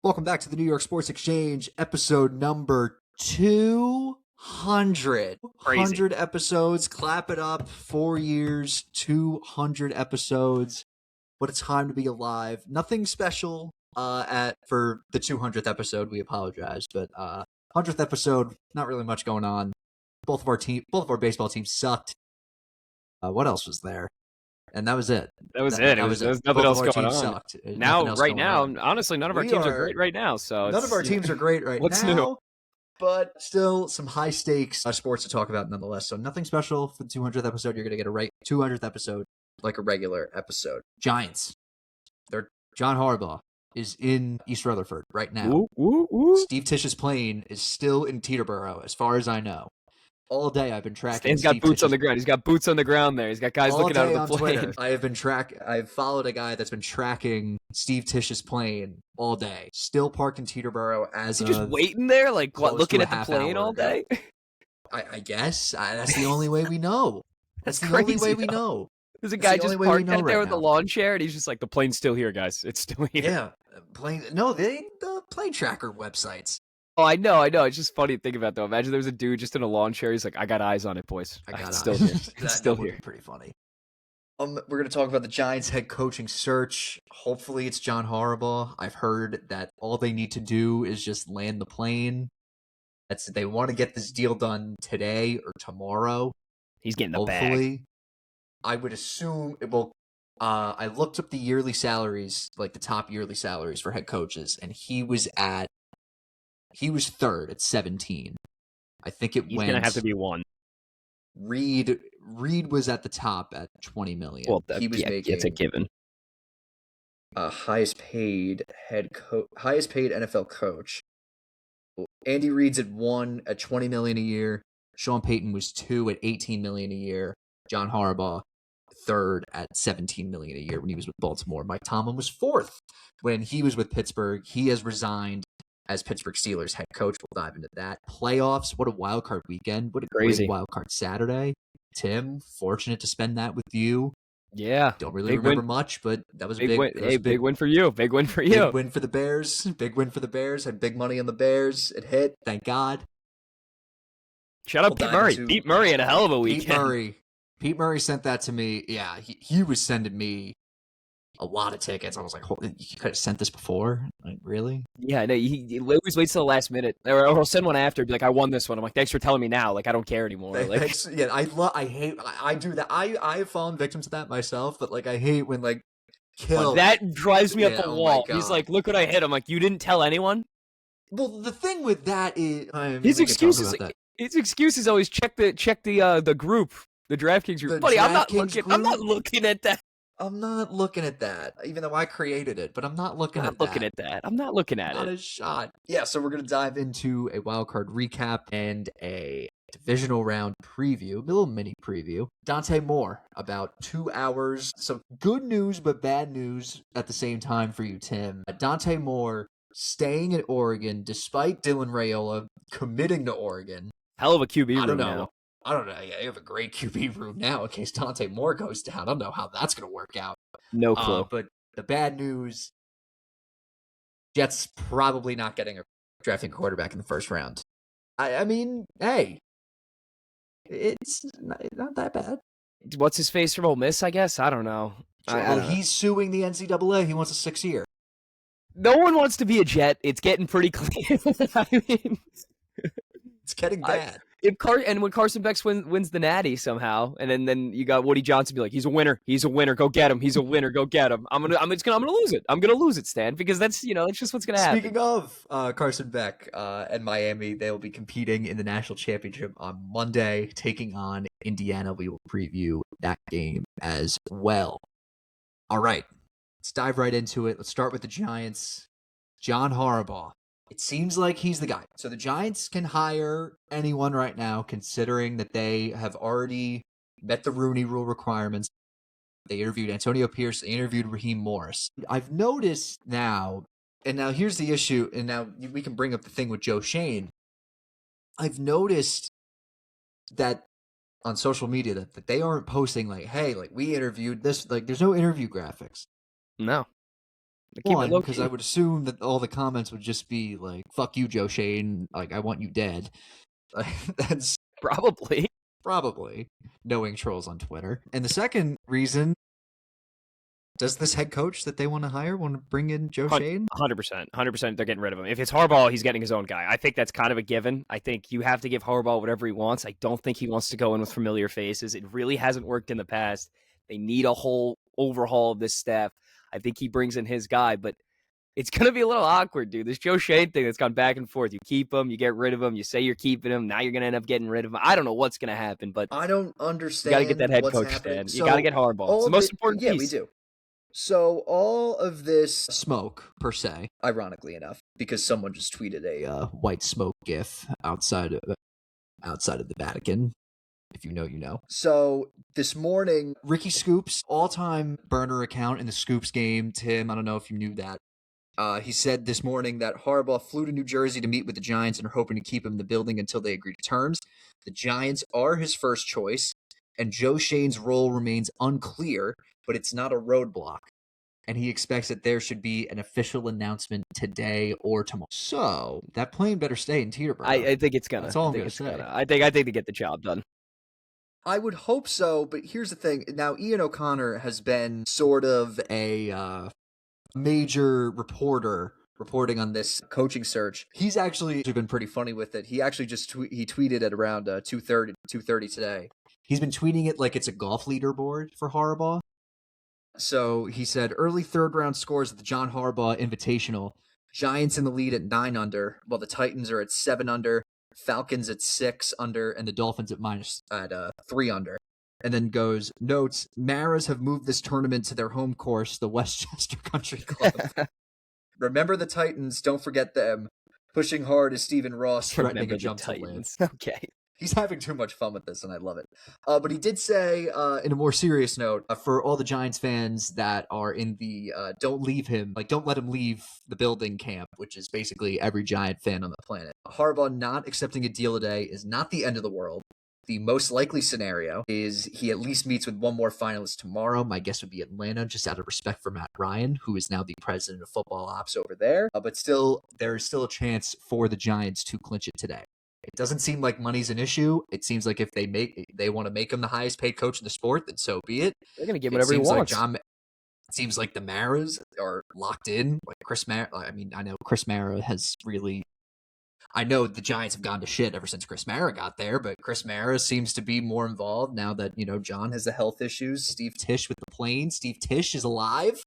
Welcome back to the New York Sports Exchange, episode number 200. Crazy. 100 episodes. Clap it up. 4 years, 200 episodes. What a time to be alive. Nothing special for the 200th episode. We apologize, but 100th episode, not really much going on. Both of our baseball teams sucked. What else was there? And that was it. That was it. There was nothing else going on. Sucked. Now, right now, honestly, none of our teams are great right now. So none of our teams are great right what's now. New? But still, some high stakes sports to talk about nonetheless. So nothing special for the 200th episode. You're going to get a 200th episode like a regular episode. Giants. John Harbaugh is in East Rutherford right now. Steve Tish's plane is still in Teterboro, as far as I know. All day I've been tracking. Stan's got boots on the ground. He's got boots on the ground there. He's got guys looking out of the plane. Twitter, I've followed a guy that's been tracking Steve Tish's plane all day. Still parked in Teterboro as just waiting there, like what, looking at the plane all day? I guess that's the only way we know. That's the crazy, only way we know. There's a guy just parked out there with the lawn chair, and he's just like, "The plane's still here, guys. It's still here." Yeah, plane. No, the plane tracker websites. Oh, I know. It's just funny to think about, though. Imagine there was a dude just in a lawn chair. He's like, "I got eyes on it, boys. It's still here. It's still here." Would be pretty funny. We're going to talk about the Giants' head coaching search. Hopefully, it's John Harbaugh. I've heard that all they need to do is just land the plane. They want to get this deal done today or tomorrow. He's getting the bag. I would assume it will. I looked up the yearly salaries, like the top yearly salaries for head coaches, and he was third at 17. I think He's going to have to be one. Reed was at the top at 20 million. Well, he was making, it's a given. Highest paid NFL coach. Andy Reid's at 1 at 20 million a year. Sean Payton was 2 at 18 million a year. John Harbaugh, 3rd at 17 million a year when he was with Baltimore. Mike Tomlin was 4th when he was with Pittsburgh. He has resigned as Pittsburgh Steelers head coach. We'll dive into that. Playoffs, what a wild card weekend. What a great wild card Saturday. Tim, fortunate to spend that with you. Yeah. Don't really remember much, but that was a big win. Big win for you. Big win for you. Big win for the Bears. Big win for the Bears. Had big money on the Bears. It hit. Thank God. Shout out Pete Murray. Pete Murray had a hell of a weekend. Pete Murray sent that to me. Yeah, he was sending me a lot of tickets. I was like, you could have sent this before? Like, really? Yeah, no, he always waits till the last minute. Or I'll send one after, be like, I won this one. I'm like, thanks for telling me now. Like, I don't care anymore. Like, yeah, I do that. I have fallen victim to that myself, but like, I hate when like, that drives me up a wall. He's like, look what I hit. I'm like, you didn't tell anyone? Well, the thing with that is his excuse is always check the group, the DraftKings group. Buddy, I'm not looking at that. I'm not looking at that, even though I created it, but I'm not looking at that. I'm not looking at it. Not a shot. Yeah, so we're going to dive into a wildcard recap and a divisional round preview, a little mini preview. Dante Moore, about 2 hours. So good news, but bad news at the same time for you, Tim. Dante Moore staying at Oregon despite Dylan Raiola committing to Oregon. Hell of a QB room now. I don't know. Yeah, you have a great QB room now in case Dante Moore goes down. I don't know how that's going to work out. No clue. But the bad news, Jets probably not getting a drafting quarterback in the first round. I mean, hey, it's not that bad. What's his face from Ole Miss, I guess? I don't know. He's suing the NCAA. He wants a 6th year. No one wants to be a Jet. It's getting pretty clear. I mean, it's getting bad. When Carson Beck wins the Natty somehow, and then you got Woody Johnson be like, he's a winner, go get him, he's a winner, go get him. I'm gonna lose it. I'm gonna lose it, Stan, because that's just what's gonna happen. Speaking of Carson Beck and Miami, they will be competing in the national championship on Monday, taking on Indiana. We will preview that game as well. All right, let's dive right into it. Let's start with the Giants. John Harbaugh. It seems like he's the guy. So the Giants can hire anyone right now, considering that they have already met the Rooney Rule requirements. They interviewed Antonio Pierce. They interviewed Raheem Morris. I've noticed now, and now here's the issue, and now we can bring up the thing with Joe Shane. I've noticed that on social media that they aren't posting like, hey, like we interviewed this. Like there's no interview graphics. No. Keep it One, low because I key. would assume that all the comments would just be like, fuck you, Joe Shane. Like, I want you dead. That's Probably. probably knowing trolls on Twitter. And the second reason, does this head coach that they want to hire want to bring in Joe Shane? 100%. They're getting rid of him. If it's Harbaugh, he's getting his own guy. I think that's kind of a given. I think you have to give Harbaugh whatever he wants. I don't think he wants to go in with familiar faces. It really hasn't worked in the past. They need a whole overhaul of this staff. I think he brings in his guy, but it's going to be a little awkward, dude. This Joe Shane thing that's gone back and forth. You keep him, you get rid of him, you say you're keeping him. Now you're going to end up getting rid of him. I don't know what's going to happen, but I don't you got to get that understand head what's coach happening. stand. You got to get Harbaugh. It's the most important yeah, piece. we do. So all of this smoke, per se, ironically enough, because someone just tweeted a white smoke gif outside of the Vatican. If you know, you know. So this morning, Ricky Scoops, all-time burner account in the Scoops game. Tim, I don't know if you knew that. He said this morning that Harbaugh flew to New Jersey to meet with the Giants and are hoping to keep him in the building until they agree to terms. The Giants are his first choice, and Joe Shane's role remains unclear, but it's not a roadblock. And he expects that there should be an official announcement today or tomorrow. So that plane better stay in Teterboro. I think it's gonna. That's all I I'm think gonna it's say. gonna. I think they get the job done. I would hope so, but here's the thing. Now, Ian O'Connor has been sort of a major reporter reporting on this coaching search. He's actually been pretty funny with it. He actually just he tweeted at around 2:30 today. He's been tweeting it like it's a golf leaderboard for Harbaugh. So he said, early third-round scores at the John Harbaugh Invitational. Giants in the lead at 9 under, while the Titans are at 7 under, Falcons at 6 under, and the Dolphins at 3 under. And then goes, notes, Maras have moved this tournament to their home course, the Westchester Country Club. Remember the Titans, don't forget them. Pushing hard is Stephen Ross threatening a jump to live. Okay. He's having too much fun with this, and I love it. But he did say, in a more serious note, for all the Giants fans that are in the don't leave him, like don't let him leave the building camp, which is basically every Giant fan on the planet. Harbaugh not accepting a deal today is not the end of the world. The most likely scenario is he at least meets with one more finalist tomorrow. My guess would be Atlanta, just out of respect for Matt Ryan, who is now the president of football ops over there. But still, there is still a chance for the Giants to clinch it today. It doesn't seem like money's an issue. It seems like if they want to make him the highest paid coach in the sport, then so be it. They're gonna give him whatever he wants. It seems like the Maras are locked in. Like Chris Mara. I mean, I know Chris Mara has really. I know the Giants have gone to shit ever since Chris Mara got there, but Chris Mara seems to be more involved now that John has the health issues. Steve Tisch with the plane. Steve Tisch is alive.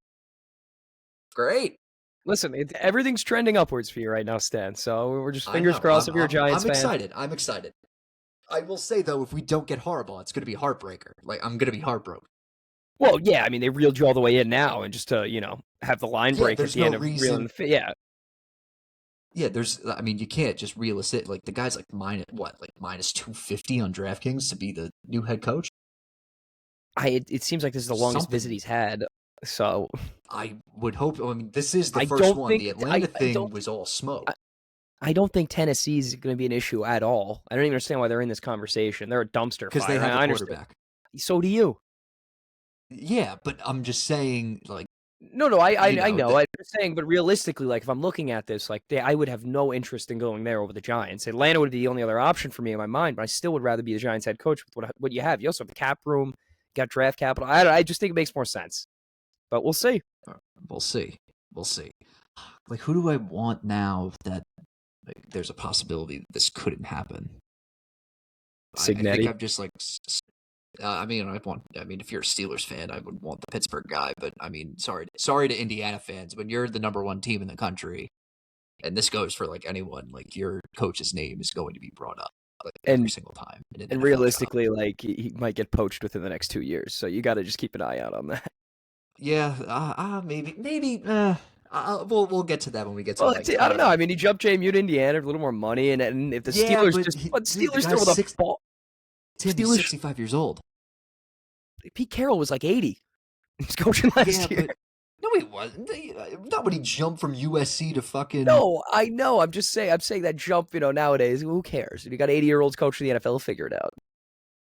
Great. Listen, everything's trending upwards for you right now, Stan. So we're just fingers crossed if you're a Giants fan. I'm excited. I will say, though, if we don't get Harbaugh, it's going to be a heartbreaker. Like, I'm going to be heartbroken. Well, yeah, I mean, they reeled you all the way in now, and just to, have the line break at the end of reeling the yeah. Yeah, you can't just reel us in. Like, the guy's like minus 250 on DraftKings to be the new head coach? It seems like this is the longest visit he's had. So I would hope. I mean, this is the first one. The Atlanta thing was all smoke. I don't think Tennessee is going to be an issue at all. I don't even understand why they're in this conversation. They're a dumpster fire. Because they have a quarterback. So do you. Yeah, but I'm just saying, like. No, I know. I'm just saying, but realistically, like, if I'm looking at this, like, I would have no interest in going there over the Giants. Atlanta would be the only other option for me in my mind, but I still would rather be the Giants head coach with what you have. You also have the cap room, got draft capital. I just think it makes more sense. But we'll see. We'll see. Like, who do I want now that there's a possibility that this couldn't happen? Signetti. I think I'm just like. if you're a Steelers fan, I would want the Pittsburgh guy. But I mean, sorry to Indiana fans, when you're the number one team in the country, and this goes for like anyone, like your coach's name is going to be brought up every single time. And realistically, like he might get poached within the next 2 years, so you got to just keep an eye out on that. Yeah, maybe. We'll get to that when we get to. I don't know. I mean, he jumped JMU to Indiana, a little more money, and if the Steelers Steelers throw the ball. Steelers 65 years old. Pete Carroll was like 80. He was coaching last year. No, he wasn't. Not when he jumped from USC to fucking. No, I know. I'm saying that jump. Nowadays, who cares? If you got 80-year-olds coaching the NFL, figure it out.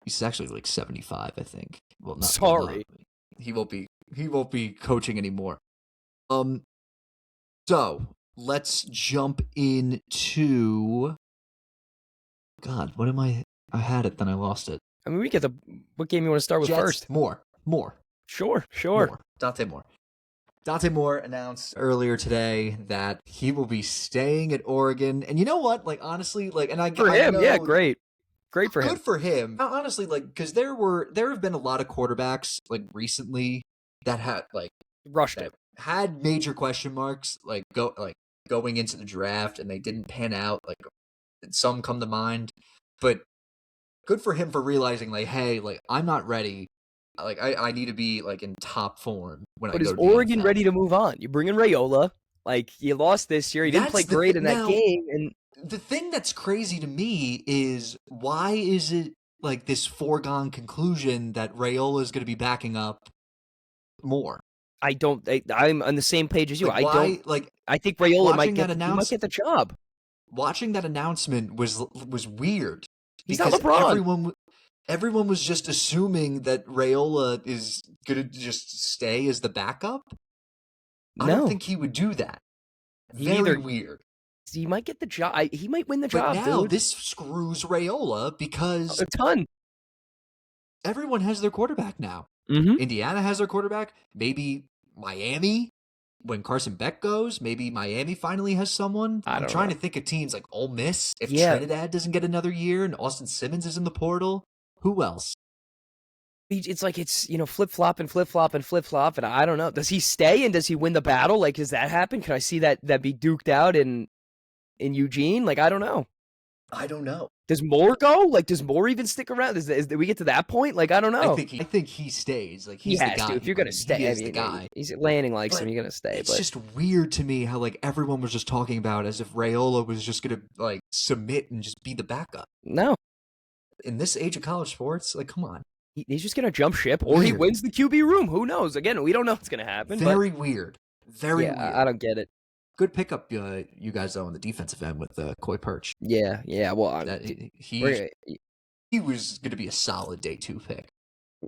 He's actually like 75, I think. Well, not. Sorry, he won't be coaching anymore. So let's jump into. God, what am I? I had it, then I lost it. I mean, we get what game you want to start with Jets, first? Moore. Sure. Moore. Dante Moore. Dante Moore announced earlier today that he will be staying at Oregon. And you know what? Like, honestly, like, and I For him, yeah, great for him. Good for him. Honestly, like, because there have been a lot of quarterbacks like recently that had like rushed it, had major question marks going into the draft, and they didn't pan out. Like, some come to mind, but good for him for realizing, like, hey, like, I'm not ready. Like, I need to be like in top form when I go to the NFL. But is Oregon ready to move on? You bring in Raiola. Like, you lost this year. He didn't play great in that game. And the thing that's crazy to me is, why is it like this foregone conclusion that Raiola is going to be backing up Moore? I'm on the same page as you. Like, I think Raiola might get the job. Watching that announcement was weird. He's not LeBron. Everyone was just assuming that Raiola is going to just stay as the backup. No. I don't think he would do that. Very weird. He might get the job. He might win the job, but now dude. this screws Raiola because a ton. Everyone has their quarterback now. Mm-hmm. Indiana has their quarterback. Maybe Miami, when Carson Beck goes, maybe Miami finally has someone. I'm trying to think of teams like Ole Miss. If Trinidad doesn't get another year and Austin Simmons is in the portal, who else? It's like flip-flop, and I don't know. Does he stay and does he win the battle? Like, does that happen? Can I see that be duked out in Eugene? Like, I don't know. Does Moore go? Like, does Moore even stick around? Did we get to that point? Like, I don't know. I think he stays. Like, he's the guy. To. If you're gonna stay, he is the guy. He's Lanning likes him. You're gonna stay. It's just weird to me how like everyone was just talking about as if Raiola was just gonna like submit and just be the backup. No. In this age of college sports, like, come on. He's just going to jump ship, or he wins the QB room. Who knows? Again, we don't know what's going to happen. Very weird. Very weird. I don't get it. Good pickup, you guys, though, on the defensive end with Coy Perch. Yeah. Well, he was going to be a solid day 2 pick.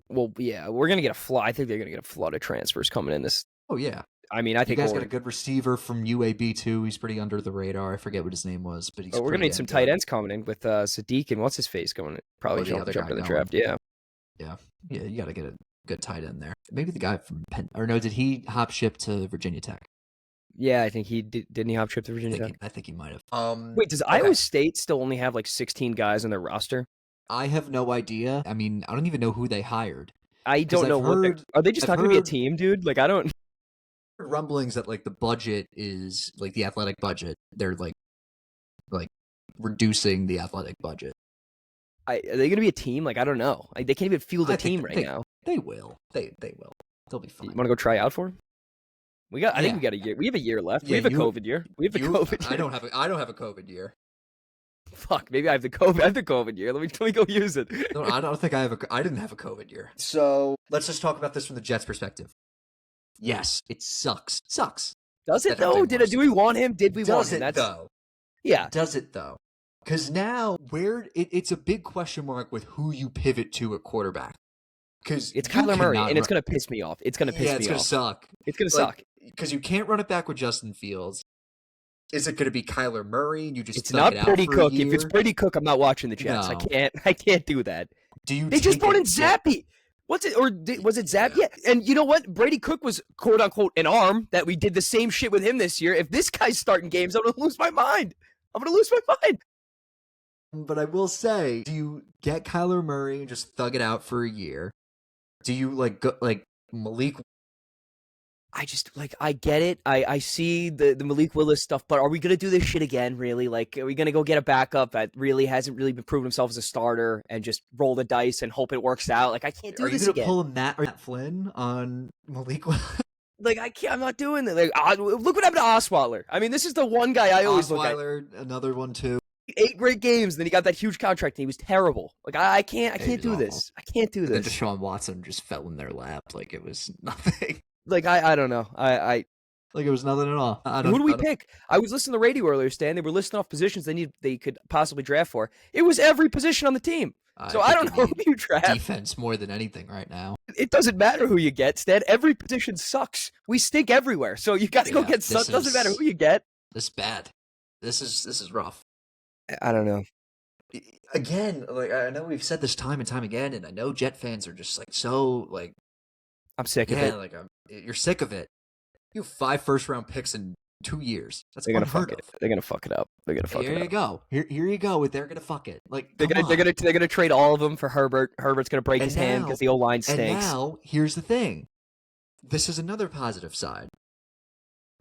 Well, yeah, we're going to get a flood. I think they're going to get a flood of transfers coming in this. Oh, yeah. I mean, I think you guys got a good receiver from UAB too. He's pretty under the radar. I forget what his name was, but he's. We're gonna need some tight ends coming in with Sadiq and what's his face going. Probably jump in the draft. Yeah. You got to get a good tight end there. Maybe the guy from Penn, or no? Did he hop ship to Virginia Tech? Yeah, I think he did. Didn't he hop ship to Virginia Tech? I think he might have. Wait, does Iowa State still only have like 16 guys on their roster? I have no idea. I mean, I don't even know who they hired. I don't know are they just not going to be a team, dude? Like, I don't. Rumblings that like the budget is like the athletic budget. They're like reducing the athletic budget. Are they going to be a team? Like, I don't know. Like, they can't even field a team right now. They will. They will. They'll be fine. You want to go try out for them? I think we got a year. We have a year left. We have a COVID year. COVID year. I don't have a COVID year. Fuck, maybe I have the COVID. I have the COVID year. Let me go use it. No, I don't think I didn't have a COVID year. So let's just talk about this from the Jets' perspective. Yes, it sucks. Does it though? Do we want him? Did we want him? Does it though? Yeah. Does it though? Because now it's a big question mark with who you pivot to at quarterback. Because it's Kyler Murray, and it's going to piss me off. It's going to piss me off. It's going to suck. It's going to suck. Because you can't run it back with Justin Fields. Is it going to be Kyler Murray and you just? It's not Brady Cook. If it's Brady Cook, I'm not watching the Jets. No. I can't do that. They just brought in Zappy. What's it? Or was it Zappy? Yeah. And you know what? Brady Cook was quote unquote an arm that we did the same shit with him this year. If this guy's starting games, I'm going to lose my mind. But I will say, do you get Kyler Murray and just thug it out for a year? Do you go Malik? I get it. I see the Malik Willis stuff, but are we going to do this shit again, really? Like, are we going to go get a backup that really hasn't really been proven himself as a starter and just roll the dice and hope it works out? Like, I can't do this again. Are you going to pull Matt Flynn on Malik Willis? Like, I can't. I'm not doing that. Like, look what happened to Osweiler. I mean, this is the one guy I always look at. Osweiler, another one too. 8 great games, then he got that huge contract, and he was terrible. Like, I can't do this. I can't do this. And Deshaun Watson just fell in their lap like it was nothing. Like, I don't know. Like it was nothing at all. Who do we pick? I was listening to the radio earlier, Stan. They were listing off positions they could possibly draft for. It was every position on the team. So I don't know who you draft. Defense more than anything right now. It doesn't matter who you get, Stan. Every position sucks. We stink everywhere. So you got to go get some. Doesn't matter who you get. This is bad. This is rough. I don't know. Again, like I know we've said this time and time again, and I know Jet fans are just like so like. I'm sick of it. Like you're sick of it. You have 5 first-round picks in 2 years. That's They're gonna unheard fuck of. it. They're gonna fuck it up. They're gonna fuck it up. Here you go. Here you go. They're gonna fuck it. Like they're gonna trade all of them for Herbert. Herbert's gonna break his hand because the O-line stinks. And now here's the thing. This is another positive side.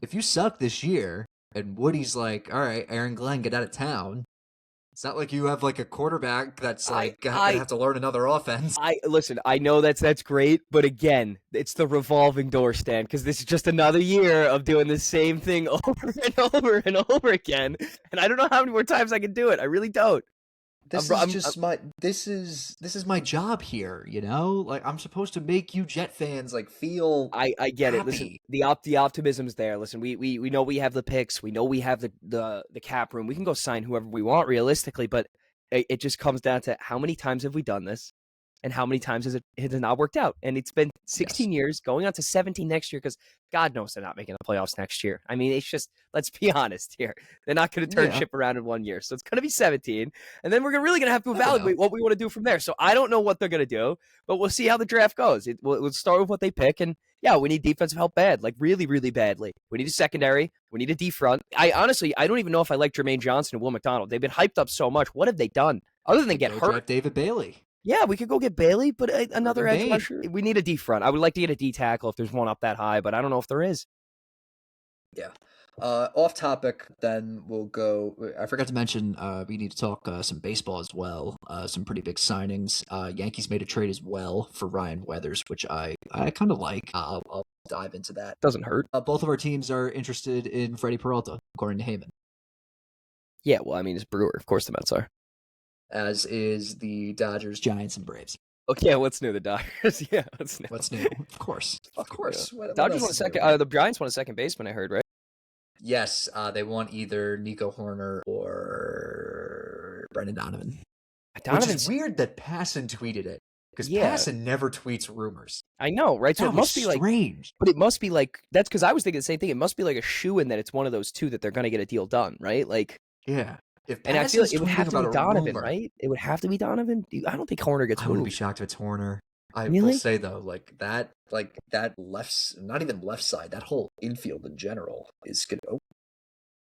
If you suck this year, and Woody's like, all right, Aaron Glenn, get out of town. It's not like you have like a quarterback that's like gonna have to learn another offense. Listen. I know that's great, but again, it's the revolving door, Stan, because this is just another year of doing the same thing over and over and over again, and I don't know how many more times I can do it. I really don't. This is my job here, you know? Like I'm supposed to make you Jet fans like feel I get happy. it. Listen, the optimism's there. Listen, we know we have the picks. We know we have the cap room. We can go sign whoever we want realistically, but it just comes down to how many times have we done this? And how many times has it has not worked out? And it's been 16 years, going on to 17 next year, because God knows they're not making the playoffs next year. I mean, it's just, let's be honest here. They're not going to turn ship around in 1 year. So it's going to be 17. And then we're really going to have to evaluate what we want to do from there. So I don't know what they're going to do, but we'll see how the draft goes. We'll start with what they pick. And yeah, we need defensive help bad, like really, really badly. We need a secondary. We need a D front. I don't even know if I like Jermaine Johnson and Will McDonald. They've been hyped up so much. What have they done other than get hurt? Draft David Bailey. Yeah, we could go get Bailey, but another edge rusher. We need a D front. I would like to get a D tackle if there's one up that high, but I don't know if there is. Yeah. Off topic, then we'll go. I forgot to mention we need to talk some baseball as well. Some pretty big signings. Yankees made a trade as well for Ryan Weathers, which I kind of like. I'll dive into that. Doesn't hurt. Both of our teams are interested in Freddie Peralta, according to Heyman. Yeah, well, I mean, it's Brewer. Of course the Mets are. As is the Dodgers, Giants, and Braves. Okay, what's new? The Dodgers. Yeah, what's new? What's new? Of course. Of course. What Dodgers want a second. The Giants want a second baseman, I heard, right? Yes, they want either Nico Horner or Brendan Donovan. Which is weird that Passan tweeted it. Because Passan never tweets rumors. I know, right? So it must be strange. But it must be like, that's because I was thinking the same thing. It must be like a shoo-in that it's one of those two that they're going to get a deal done, right? Like, yeah. And I feel like it would have to be Donovan, right? It would have to be Donovan. I don't think Horner gets moved. I wouldn't be shocked if it's Horner. I will say though, that left, not even left side, that whole infield in general is gonna.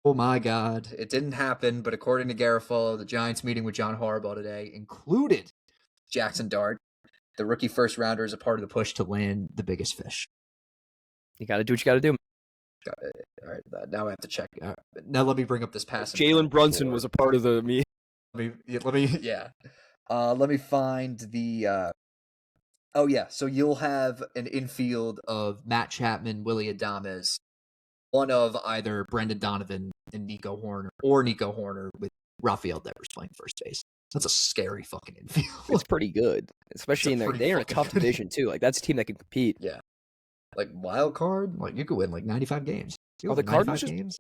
Oh my God! It didn't happen, but according to Garofalo, the Giants meeting with John Harbaugh today included Jackson Dart, the rookie first rounder, as a part of the push to land the biggest fish. You got to do what you got to do. All right, now I have to check. Now let me bring up this pass. Jalen Brunson was a part of the meet. Let me find the. Oh yeah, so you'll have an infield of Matt Chapman, Willie Adames, one of either Brendan Donovan and Nico Horner, or Nico Horner with Rafael Devers playing first base. That's a scary fucking infield. It's pretty good, especially they're in a tough division too. Like that's a team that can compete. Yeah. Like wild card, like you could win like 95 games. The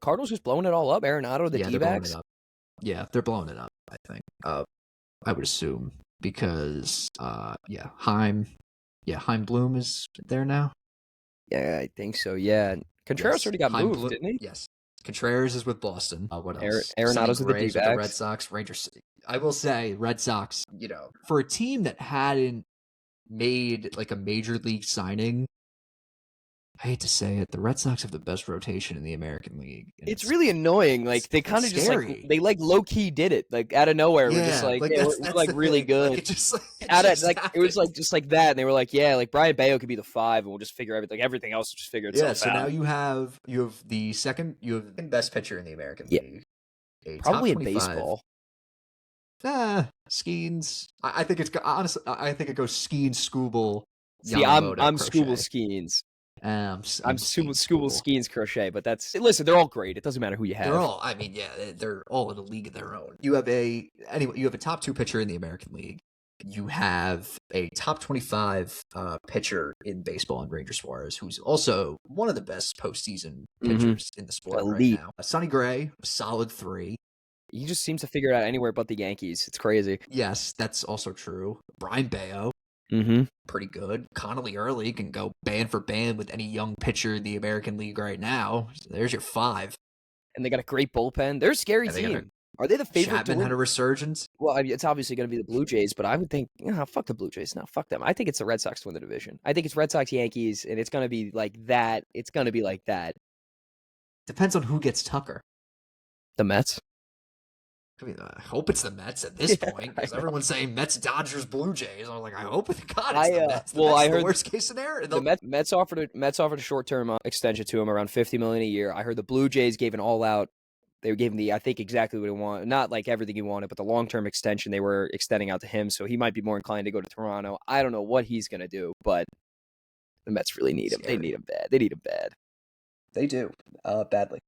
Cardinals just blowing it all up. Arenado, the D-backs. Yeah, they're blowing it up. I think. I would assume because Heim Bloom is there now. Yeah, I think so. Yeah, Contreras already got moved, didn't he? Yes. Contreras is with Boston. What else? Arenado's with the D-backs. The Red Sox. Rangers. I will say, Red Sox. You know, for a team that hadn't made like a major league signing. I hate to say it, the Red Sox have the best rotation in the American League. It's really annoying. Like they kind of just like they like low key did it like out of nowhere. We're just like we're really good. It was just like that, and they were like, yeah, like Brian Bayo could be the 5, and we'll just figure everything. Like everything else will just figure itself out. So now you have the second best pitcher in the American League. Probably in baseball. Skeens. I think it's honestly. I think it goes Skeens, Skubal. See, I'm Skubal, Skeens. I'm Skubal, Skeens, Crochet, but listen, they're all great. It doesn't matter who you have. They're all, they're all in a league of their own. You have a top 2 pitcher in the American League. You have a top 25 pitcher in baseball in Ranger Suarez, who's also one of the best postseason pitchers in the sport right now. Sonny Gray, a solid 3. He just seems to figure it out anywhere but the Yankees. It's crazy. Yes, that's also true. Brian Bayo. Mm-hmm. pretty good. Connolly Early can go band for band with any young pitcher in the American League right now. So there's your 5. And they got a great bullpen. They're a scary And they got team. Are they the favorite Chapman to had win? a resurgence. Well, I mean, it's obviously going to be the Blue Jays, but I would think, fuck the Blue Jays. No, fuck them. I think it's the Red Sox to win the division. I think it's Red Sox, Yankees, and it's going to be like that. It's going to be like that. Depends on who gets Tucker. The Mets. I mean, I hope it's the Mets at this point, because everyone's saying Mets, Dodgers, Blue Jays. I'm like, I hope God it's the Mets. I heard the worst case scenario. The Mets offered a short-term extension to him, around $50 million a year. I heard the Blue Jays gave an all-out. They gave him I think exactly what he wanted. Not like everything he wanted, but the long-term extension they were extending out to him. So he might be more inclined to go to Toronto. I don't know what he's going to do, but the Mets really need him. They need him bad. They need him bad. They do, badly.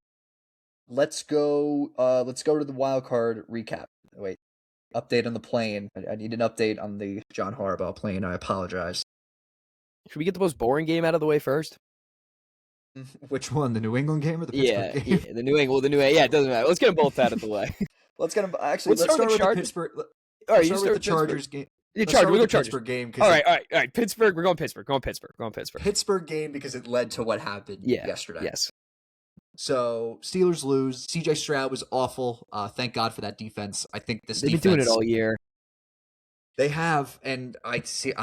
Let's go to the wild card recap. Wait, update on the plane. I need an update on the John Harbaugh plane. I apologize. Should we get the most boring game out of the way first? Which one, the New England game or the Pittsburgh game? Yeah, the New England. Yeah, it doesn't matter. Let's get them both out of the way. Let's start with the Pittsburgh. All right, you start with the Chargers game. Yeah, Chargers. We'll go Chargers. Pittsburgh game. All right. Pittsburgh. We're going Pittsburgh. Pittsburgh game because it led to what happened yesterday. Yes. So Steelers lose. CJ Stroud was awful. Thank God for that defense. I think they've been doing it all year. They have, and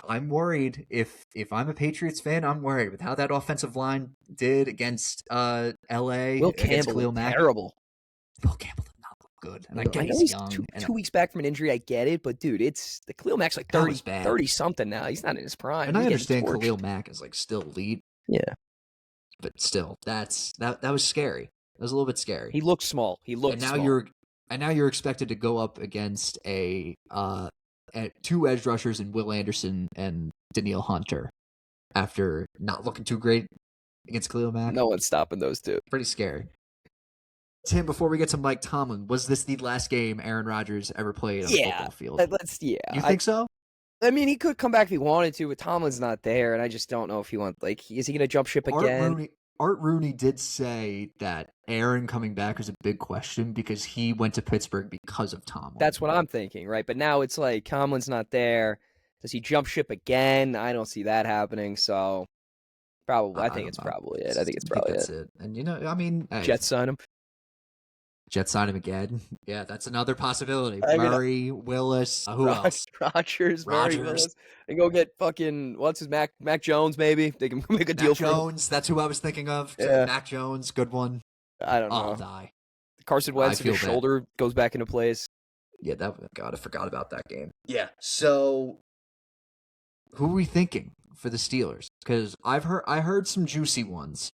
I'm worried. If I'm a Patriots fan, I'm worried with how that offensive line did against L.A. Will Campbell, terrible. Will Campbell did not look good, and I get he's young. Two weeks back from an injury. I get it, but dude, it's the Khalil Mack's like 30 something now. He's not in his prime. And I understand Khalil Mack is like still elite. Yeah, but still, that was scary. That was a little bit scary. He looked small. And now you're expected to go up against two edge rushers in Will Anderson and Danielle Hunter after not looking too great against Khalil Mack. No one's stopping those two. Pretty scary. Tim, before we get to Mike Tomlin, was this the last game Aaron Rodgers ever played on the football field? You think so? I mean, he could come back if he wanted to, but Tomlin's not there, and I just don't know if he wants. Is he going to jump ship again? Art Rooney did say that Aaron coming back is a big question because he went to Pittsburgh because of Tomlin. That's what I'm thinking, right? But now it's like Tomlin's not there. Does he jump ship again? I don't see that happening. So probably, I think it's probably it. That's it. And I mean, Jets sign him. Jets sign him again. Yeah, that's another possibility. Murray, Willis, who else? Rodgers, Murray, Willis. And go get fucking, what's his, Mac Jones, maybe? They can make a deal for Jones, that's who I was thinking of. Yeah. Mac Jones, good one. I don't know. I'll die. Carson Wentz, his shoulder goes back into place. Yeah, I forgot about that game. Yeah. So, who are we thinking for the Steelers? Because I heard some juicy ones.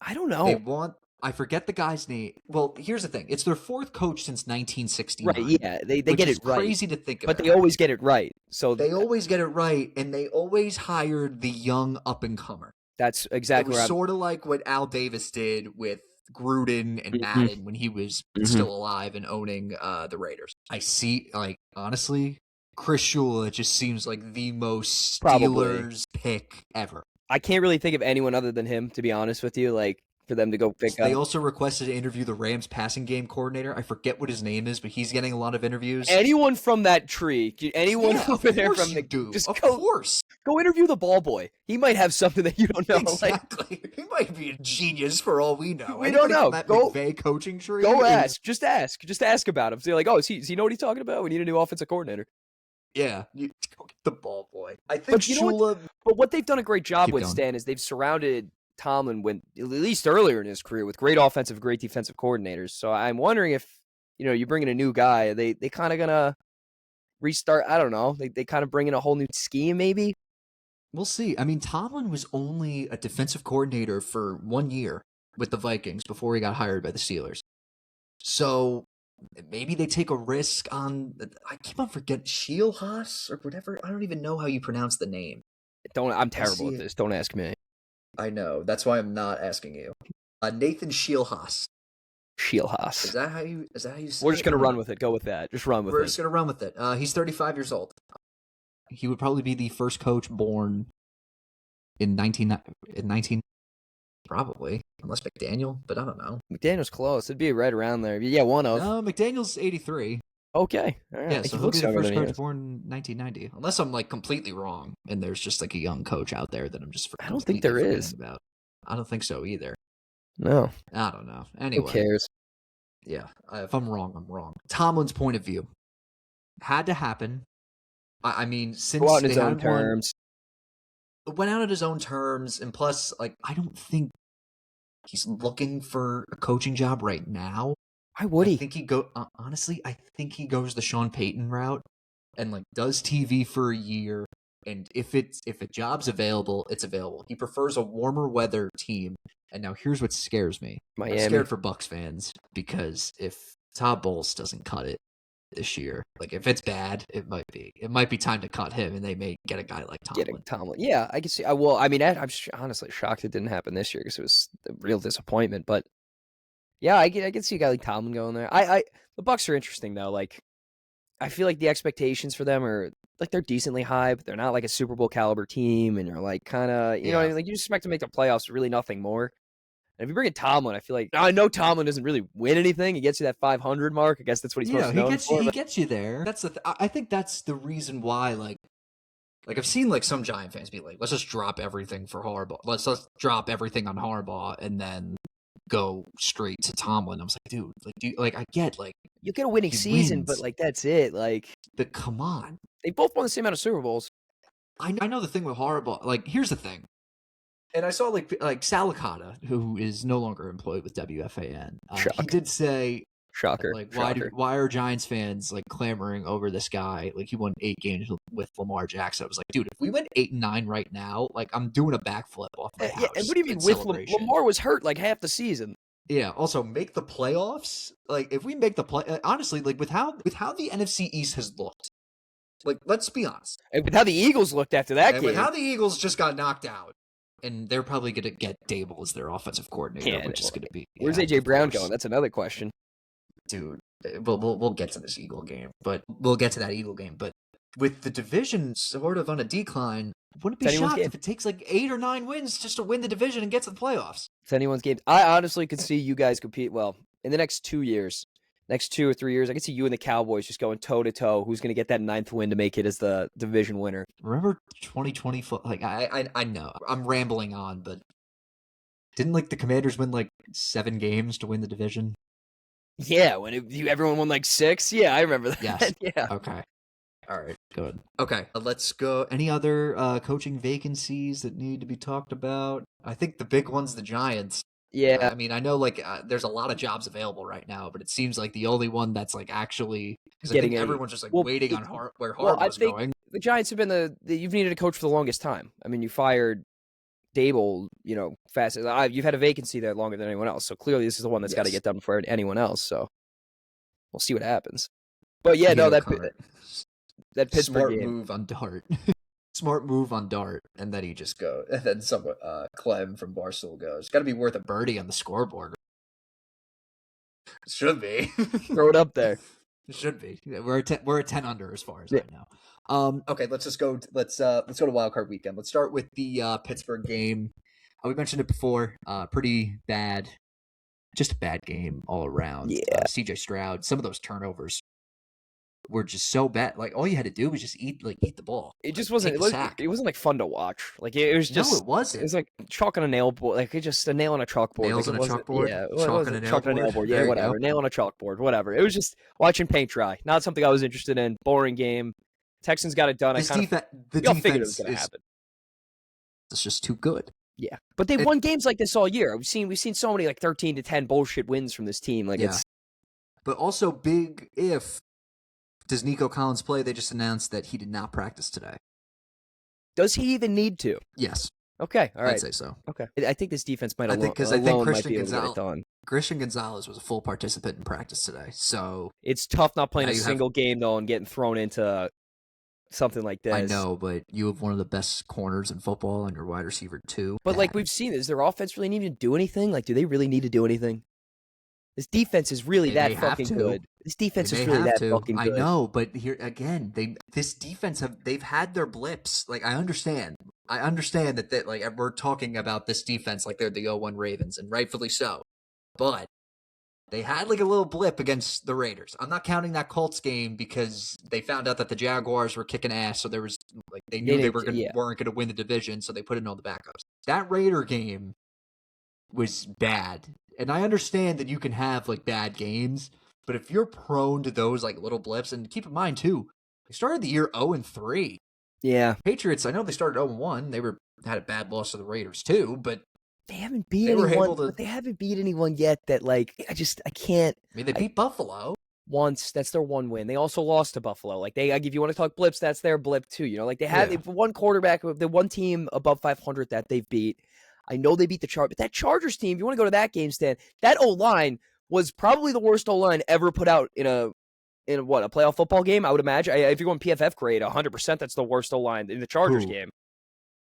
I don't know. I forget the guy's name. Well, here's the thing. It's their fourth coach since 1969. Right, yeah. They get it right. Crazy to think about. But they always get it right. So they always get it right, and they always hired the young up-and-comer. That's exactly right. Sort of like what Al Davis did with Gruden and Madden when he was still alive and owning the Raiders. I see, honestly, Chris Shula just seems like the most Steelers pick ever. I can't really think of anyone other than him, to be honest with you. For them to go pick up. They also requested to interview the Rams passing game coordinator. I forget what his name is, but he's getting a lot of interviews. Anyone from that tree, over there from the course. Go interview the ball boy. He might have something that you don't know. Exactly. He might be a genius for all we know. We don't know. That McVay coaching tree. Go ask. Just ask about him. Say does he know what he's talking about? We need a new offensive coordinator. Yeah, go get the ball boy. I think Shula. But what they've done a great job with, Stan, is they've surrounded Tomlin went at least earlier in his career with great offensive, great defensive coordinators. So I'm wondering if, you bring in a new guy, they kind of gonna restart. I don't know. They kind of bring in a whole new scheme, maybe. We'll see. I mean, Tomlin was only a defensive coordinator for 1 year with the Vikings before he got hired by the Steelers. So maybe they take a risk on. I keep on forgetting Shielhaas or whatever. I don't even know how you pronounce the name. I'm terrible at this. Don't ask me. I know. That's why I'm not asking you. Nathan Shielhaas. Shielhaas. Is that how you say We're just going to run with it. Go with that. Just run with it. We're just going to run with it. He's 35 years old. He would probably be the first coach born in 19 probably. Unless McDaniel, but I don't know. McDaniel's close. It'd be right around there. Yeah, one of. No, McDaniel's 83. Okay, all Yeah, right. so He he'll be looks the younger first than he coach is. born in 1990. Unless I'm like completely wrong and there's just like a young coach out there that I'm just I don't think completely there forgetting is. about. I don't think so either. No. I don't know. Who Anyway, cares? yeah, if I'm wrong, I'm wrong. Tomlin's point of view had to happen. I mean, Go out since on his they own hadn't won, terms. went out on his own terms, and plus, like, I don't think he's looking for a coaching job right now. Why would I he? think honestly, I think he goes the Sean Payton route and like does TV for a year. And if a job's available, it's available. He prefers a warmer weather team. And now here's what scares me. I'm Miami. scared for Bucks fans because if Todd Bowles doesn't cut it this year, like if it's bad, it might be time to cut him, and they may get a guy like Getting Tomlin. Tomlin. Yeah, I can see. Well, I mean, I'm honestly shocked it didn't happen this year because it was a real disappointment. But yeah, I can see a guy like Tomlin going there. The Bucks are interesting though. Like, I feel like the expectations for them are like they're decently high, but they're not like a Super Bowl caliber team, and you're like kind of Yeah. like you just expect to make the playoffs, really nothing more. And if you bring in Tomlin, I feel like I know Tomlin doesn't really win anything. He gets you that 500 mark. I guess that's what he's most He known gets you. for. He But gets you there. I think that's the reason why. Like I've seen like some Giant fans be like, let's just drop everything for Harbaugh. Let's drop everything on Harbaugh and then go straight to Tomlin. I was like, dude, I get like you get a winning he season, but wins, like that's it. Like but come on. they both won the same amount of Super Bowls. I know the thing with Harbaugh. Like here's the thing, and I saw like Salicata, who is no longer employed with WFAN. He did say Shocker. like Shocker. why are Giants fans like clamoring over this guy? Like he won 8 games with Lamar Jackson. I was like, dude, if we went 8-9 right now, like I'm doing a backflip off my Yeah, and house what do you in mean with celebration. Lamar was hurt like half the season? Yeah. Also, make the playoffs. Like if we make the play, honestly, like with how the NFC East has looked. Like let's be honest, And with how the Eagles looked after that and with game. how the Eagles just got knocked out, and they're probably going to get Dable as their offensive coordinator, Yeah, which is going to be where's yeah, AJ of Brown course. going? That's another question. Dude. We'll get to this Eagle game, but we'll get to that Eagle game. But with the division sort of on a decline, wouldn't be It's anyone's shocked game. if it takes like 8 or 9 wins just to win the division and get to the playoffs. It's anyone's game. I honestly could see you guys compete well in the next 2 years. Next 2 or 3 years, I could see you and the Cowboys just going toe to toe. Who's going to get that 9th win to make it as the division winner? Remember 2020? Like I know I'm rambling on, but didn't like the Commanders win like 7 games to win the division? Yeah, when everyone won like 6. Yeah, I remember that. Yes. Yeah. Okay. All right. Good. Okay. Let's go. Any other coaching vacancies that need to be talked about? I think the big one's the Giants. Yeah. I mean, I know like there's a lot of jobs available right now, but it seems like the only one that's like actually because I Getting think any. everyone's just like Well, waiting on where well, I Harbaugh's think going. the Giants have been you've needed a coach for the longest time. I mean, you fired Dable, fast. You've had a vacancy there longer than anyone else. So clearly, this is the one that's got to Yes. get done before anyone else. So we'll see what happens. But yeah, no, that Pittsburgh smart game. move on Dart. Smart move on Dart, and then he just go, and then Clem from Barstool goes. Got to be worth a birdie on the scoreboard. It should be. Throw it up there. It should be. We're at 10 under as far as I know. Okay, let's just go. Let's go to Wild Card Weekend. Let's start with the Pittsburgh game. We mentioned it before. Pretty bad. Just a bad game all around. Yeah. CJ Stroud. Some of those turnovers were just so bad. Like all you had to do was just eat the ball. It just wasn't. It wasn't like fun to watch. Like it was just. No, it wasn't. It was like chalk on a nail board. Like it just a nail on a chalkboard. Nails like, on a chalkboard. Yeah, chalk on a nail board. Yeah, whatever. Nail on a chalkboard. Whatever. It was just watching paint dry. Not something I was interested in. Boring game. Texans got it done. The defense figured it was going to happen. It's just too good. Yeah, but they've won games like this all year. We've seen so many like 13-10 bullshit wins from this team. Like it's. But also big if. Does Nico Collins play? They just announced that he did not practice today. Does he even need to? Yes. Okay, all right. I'd say so. Okay. I think this defense might I think Christian Gonzalez was a full participant in practice today. So it's tough not playing a single game though and getting thrown into something like this. I know, but you have one of the best corners in football and your wide receiver too. But like we've seen, does their offense really need to do anything? Like, do they really need to do anything? This defense is really that fucking good. This defense is really that fucking good. I know, but here again, they've had their blips. Like I understand that like we're talking about this defense like they're the 0-1 Ravens, and rightfully so. But They had like a little blip against the Raiders. I'm not counting that Colts game because they found out that the Jaguars were kicking ass, so there was like they knew weren't gonna win the division, so they put in all the backups. That Raider game was bad, and I understand that you can have like bad games, but if you're prone to those like little blips, and keep in mind too, they started the year 0-3. Yeah, Patriots. I know they started 0-1. They had a bad loss to the Raiders too, but they haven't beat anyone yet that like I can't. I mean, they beat Buffalo once. That's their one win. They also lost to Buffalo. Like if you want to talk blips, that's their blip too. You know, like they've one quarterback, the one team above 500 that they've beat. I know they beat the Chargers, but that Chargers team, if you want to go to that game, Stan, that O-line was probably the worst O-line ever put out in a playoff football game, I would imagine. If you're going PFF grade, 100% that's the worst O-line in the Chargers game.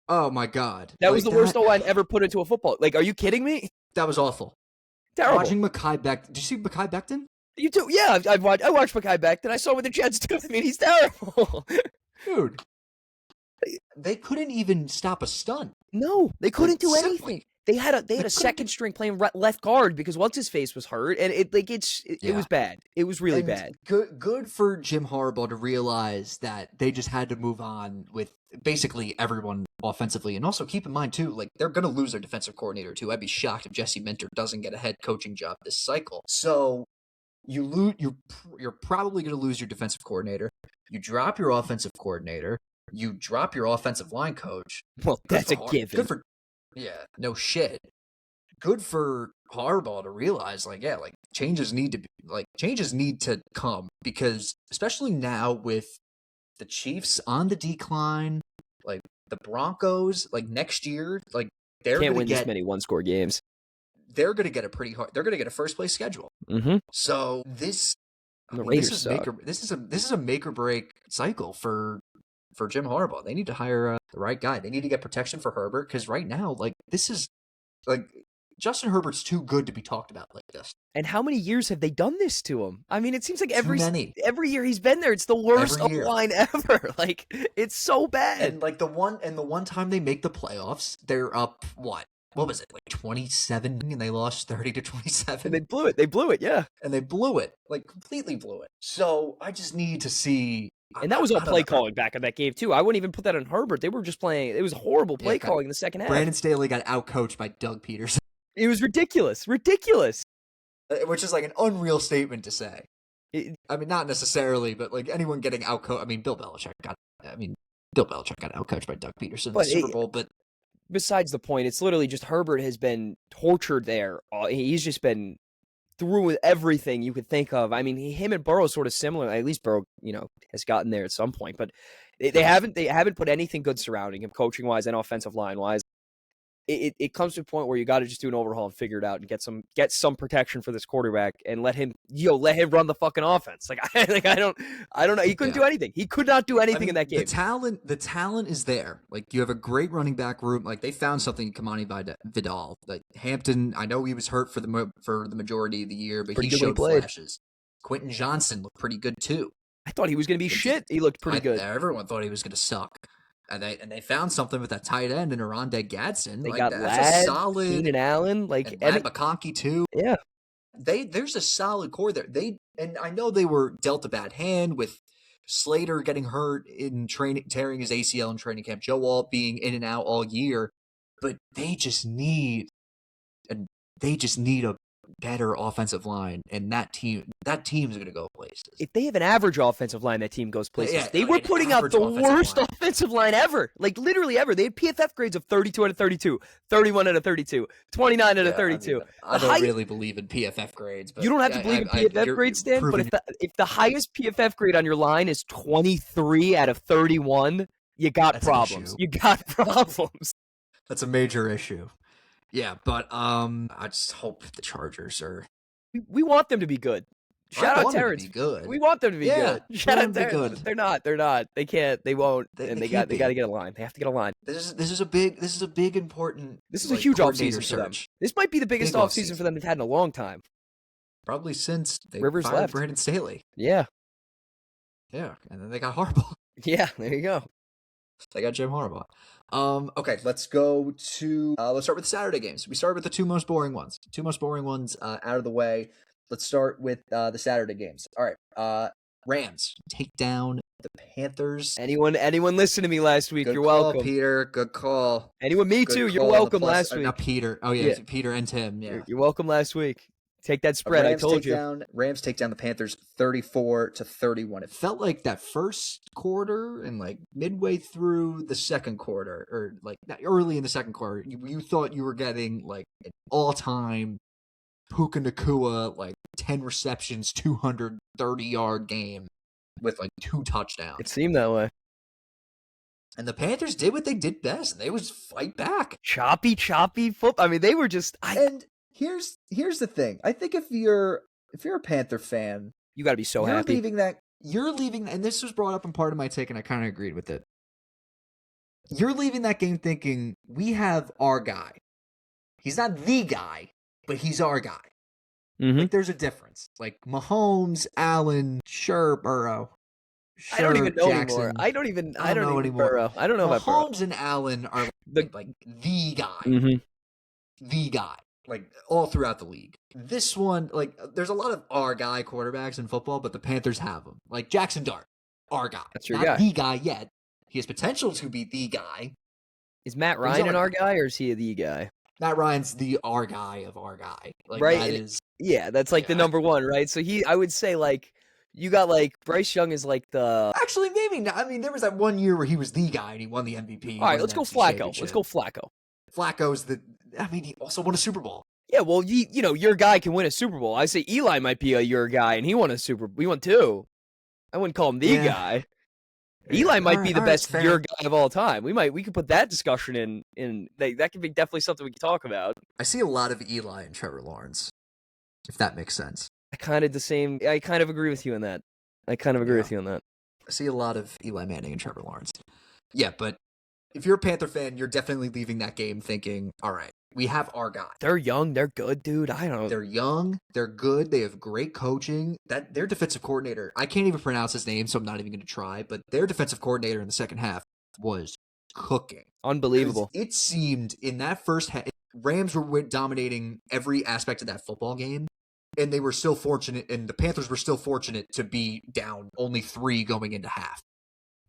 Oh my God. That was the worst O-line ever put into a football. Like, are you kidding me? That was awful. Terrible. Watching Mekhi Becton. Did you see Mekhi Becton? You too? Yeah, I watched Mekhi Becton. I saw him with the Jets too. I mean, he's terrible. Dude. They couldn't even stop a stunt. No, they couldn't do anything. They had a second string playing left guard because what's his face was hurt, and it was bad. It was really bad. Good for Jim Harbaugh to realize that they just had to move on with basically everyone offensively, and also keep in mind too, like they're gonna lose their defensive coordinator too. I'd be shocked if Jesse Minter doesn't get a head coaching job this cycle. So you're probably gonna lose your defensive coordinator. You drop your offensive coordinator. You drop your offensive line coach. Well, that's a given. Yeah, no shit. Good for Harbaugh to realize, like, yeah, like changes need to come because especially now with the Chiefs on the decline, like the Broncos, like next year, like they're can't win this many one-score games. They're gonna get they're gonna get a first place schedule. Mm-hmm. So this is a make or break cycle for Jim Harbaugh. They need to hire the right guy. They need to get protection for Herbert because right now, like this is like Justin Herbert's too good to be talked about like this. And how many years have they done this to him? I mean, it seems like every year he's been there, it's the worst line ever. Like it's so bad. And like the one time they make the playoffs, they're up what was it, like 27, and they lost 30-27. And they blew it. They blew it, yeah. And they blew it, like completely blew it. So I just need to see. And that was all play calling back in that game, too. I wouldn't even put that on Herbert. They were just playing. It was horrible play calling in the second half. Brandon Staley got outcoached by Doug Peterson. It was ridiculous. Ridiculous. Which is like an unreal statement to say. I mean, not necessarily, but like anyone getting outcoached. I mean, Bill Belichick got outcoached by Doug Peterson in the Super Bowl, but. Besides the point, it's literally just Herbert has been tortured there. He's just been through with everything you could think of. I mean, him and Burrow sort of similar. At least Burrow, has gotten there at some point, but they haven't put anything good surrounding him, coaching wise and offensive line wise. It comes to a point where you got to just do an overhaul and figure it out and get some protection for this quarterback and let him run the fucking offense. Like I don't know. He couldn't do anything. He could not do anything in that game. The talent is there. Like you have a great running back room. Like they found something in Kamani Vidal. Like Hampton, I know he was hurt for the majority of the year, but he showed flashes. Quentin Johnson looked pretty good too. I thought he was going to be shit. He looked pretty good. Everyone thought he was going to suck. And they found something with that tight end in Oronde Gadsden. They got Ladd, Keenan Allen, and Matt McConkey too. Yeah, there's a solid core there. And I know they were dealt a bad hand with Slater getting hurt in training, tearing his ACL in training camp. Joe Alt being in and out all year, but they just need a better offensive line, and that team's going to go places. If they have an average offensive line, that team goes places. Yeah, they were putting out the worst offensive line ever. Like, literally ever. They had PFF grades of 32 out of 32, 31 out of 32, 29 out of 32. I don't really believe in PFF grades. But you don't have to believe in PFF grades, Stan, but if the highest PFF grade on your line is 23 out of 31, you got problems. You got problems. That's a major issue. Yeah, but I just hope the Chargers are. We want them to be good. Shout out Terrence. We want them to be good. Shout out Terrence. They're not. They can't. They won't. And they got to get a line. They have to get a line. This is a big important. This is a huge offseason for them. This might be the biggest offseason for them they've had in a long time. Probably since Rivers fired left. Brandon Staley. Yeah. Yeah, and then they got Harbaugh. Yeah, there you go. They got Jim Harbaugh. Okay, let's go to let's start with the Saturday games. We started with the two most boring ones. Out of the way. Let's start with the Saturday games. All right. Rams take down the Panthers. Anyone listen to me last week? Good You're call, welcome. Peter. Good call. Anyone, me Good too. You're call on the welcome plus. last week. Not Peter. Oh yeah, Peter and Tim. Yeah. You're welcome last week. Take that spread. I told you. Rams take down the Panthers 34-31. It felt like that first quarter and like midway through the second quarter, or like early in the second quarter, you thought you were getting like an all-time Puka Nacua, like 10 receptions, 230-yard game with like 2 touchdowns. It seemed that way. And the Panthers did what they did best. They was fight back. Choppy football. I mean, they were just. And here's the thing. I think if you're a Panther fan, you got to be so happy. You're leaving, and this was brought up in part of my take, and I kind of agreed with it. You're leaving that game thinking, we have our guy. He's not the guy, but he's our guy. Mm-hmm. Like, there's a difference. Like, Mahomes, Allen, Burrow. I don't even know Jackson. anymore. I don't even know anymore. Burrow. I don't know about Burrow. Mahomes and Allen are like the guy. Mm-hmm. The guy. Like, all throughout the league. This one, like, there's a lot of our guy quarterbacks in football, but the Panthers have them. Like, Jackson Dart, our guy. That's your Not guy. the guy yet. He has potential to be the guy. Is Matt Ryan an our guy, or is he the guy? Matt Ryan's the our guy of our guy. Like, right. That is, yeah, that's like the number one, right? So I would say, like, you got, like, Bryce Young is like the... Actually, maybe not. I mean, there was that one year where he was the guy and he won the MVP. All right, let's go Flacco. Flacco's he also won a Super Bowl. Yeah, well, your guy can win a Super Bowl. I say Eli might be your guy, and he won a Super Bowl. He won 2. I wouldn't call him the guy. Eli might be the best your guy of all time. We could put that discussion in that could be definitely something we could talk about. I see a lot of Eli and Trevor Lawrence, if that makes sense. I kind of agree with you on that. I see a lot of Eli Manning and Trevor Lawrence. Yeah, but if you're a Panther fan, you're definitely leaving that game thinking, all right, we have our guy. They're young. They're good, dude. I don't know. They're young. They're good. They have great coaching. Their defensive coordinator, I can't even pronounce his name, so I'm not even going to try, but their defensive coordinator in the second half was cooking. Unbelievable. It seemed in that first half, Rams were dominating every aspect of that football game, and they were still fortunate, and the Panthers were still fortunate to be down only 3 going into half.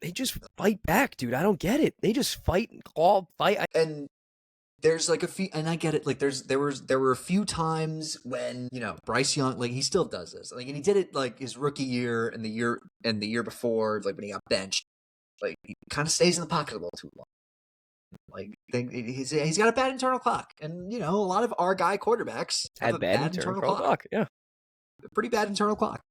They just fight back, dude. I don't get it. They just fight and claw, fight. And there's like a few, and I get it. Like there were a few times when, Bryce Young, like, he still does this. Like, and he did it like his rookie year and the year before, like when he got benched. Like, he kind of stays in the pocket a little too long. Like, he's got a bad internal clock, and a lot of our guy quarterbacks have a bad internal clock. Yeah, a pretty bad internal clock.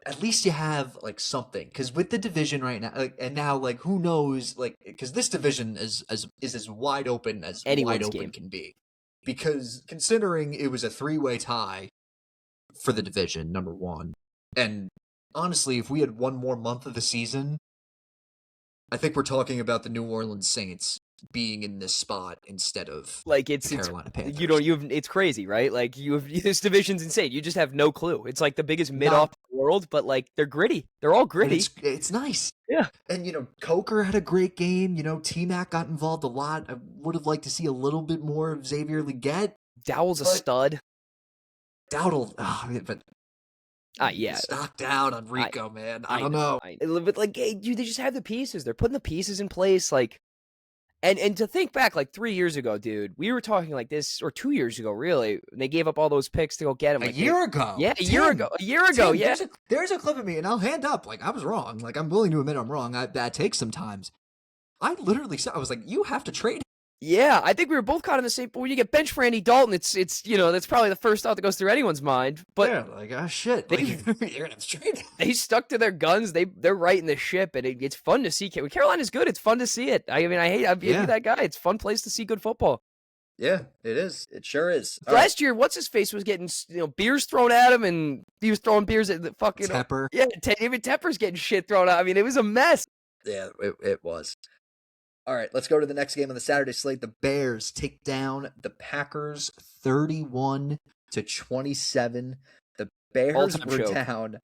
At least you have like something, because with the division right now, and now, like, who knows, like, because this division is as wide open as anyone's wide open game can be. Because considering it was a 3-way tie for the division, number one, and honestly, if we had one more month of the season, I think we're talking about the New Orleans Saints being in this spot instead of like the Carolina Panthers. It's crazy, right? Like, this division's insane. You just have no clue. It's like the biggest mid-off in the world, but like they're gritty. They're all gritty. It's nice. Yeah. And Coker had a great game. T-Mac got involved a lot. I would have liked to see a little bit more of Xavier Legette. Dowell's a stud. Dowell, but yeah, stocked out on Rico, man. I don't know. But like, hey, dude, they just have the pieces. They're putting the pieces in place, like. And to think back, like 3 years ago, dude, we were talking like this, or 2 years ago, really. They gave up all those picks to go get him. Like, a year ago. Yeah, a year ago. Yeah. There's a clip of me, and I'll hand up. Like, I was wrong. Like, I'm willing to admit I'm wrong. That takes sometimes. I literally said, I was like, you have to trade. Yeah, I think we were both kind of the same. But when you get benched for Andy Dalton, it's that's probably the first thought that goes through anyone's mind. But yeah, like, oh shit, you're gonna have to trade. They stuck to their guns. They're righting the ship, and it's fun to see. Carolina's good. It's fun to see it. I mean, I'm that guy. It's a fun place to see good football. Yeah, it is. It sure is. Last year, what's his face was getting beers thrown at him, and he was throwing beers at the fucking Tepper. Yeah, even Tepper's getting shit thrown at. I mean, it was a mess. Yeah, it was. All right, let's go to the next game on the Saturday slate. The Bears take down the Packers 31-27. The Bears were down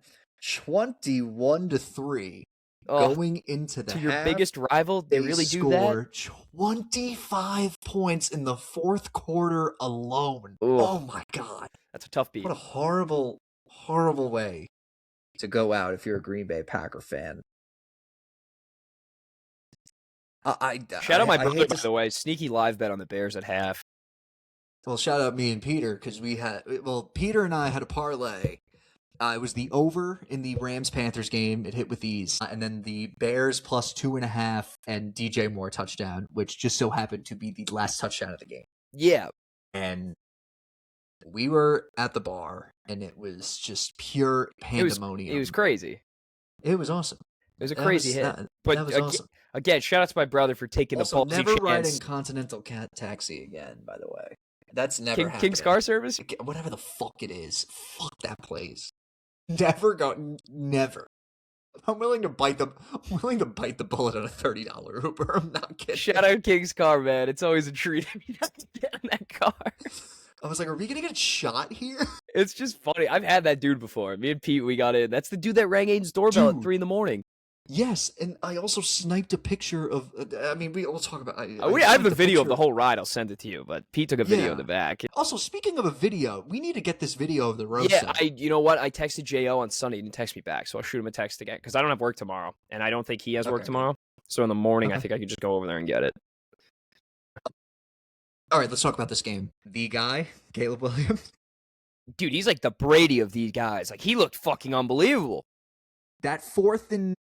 21-3 going into the to your half, biggest rival, they really do that? score 25 points in the fourth quarter alone. Ugh. Oh my God. That's a tough beat. What a horrible, horrible way to go out if you're a Green Bay Packer fan. Shout out my brother, by the way. Sneaky live bet on the Bears at half. Well, shout out me and Peter, because Peter and I had a parlay. It was the over in the Rams-Panthers game. It hit with ease. And then the Bears plus 2.5 and DJ Moore touchdown, which just so happened to be the last touchdown of the game. Yeah. And we were at the bar, and it was just pure pandemonium. It was crazy. It was awesome. It was a crazy hit. That was awesome. Again, shout out to my brother for taking Also, the ballsy never chance. riding Continental Cat Taxi again, by the way. That's never happening. King's Car Service? Whatever the fuck it is. Fuck that place. Never. I'm willing to bite the bullet on a $30 Uber. I'm not kidding. Shout out King's Car, man. It's always a treat if you have to get in that car. I was like, are we gonna get shot here? It's just funny. I've had that dude before. Me and Pete, we got in. That's the dude that rang Aiden's doorbell at 3 a.m. Yes, and I also sniped a picture of. We'll talk about. I have the video of the whole ride. I'll send it to you. But Pete took a video of the back. Also, speaking of a video, we need to get this video of the roast. Yeah, you know what? I texted Jo on Sunday. He didn't text me back, so I'll shoot him a text again because I don't have work tomorrow, and I don't think he has work tomorrow. So in the morning, I think I could just go over there and get it. All right, let's talk about this game. The guy, Caleb Williams. Dude, he's like the Brady of these guys. Like, he looked fucking unbelievable. That 4th and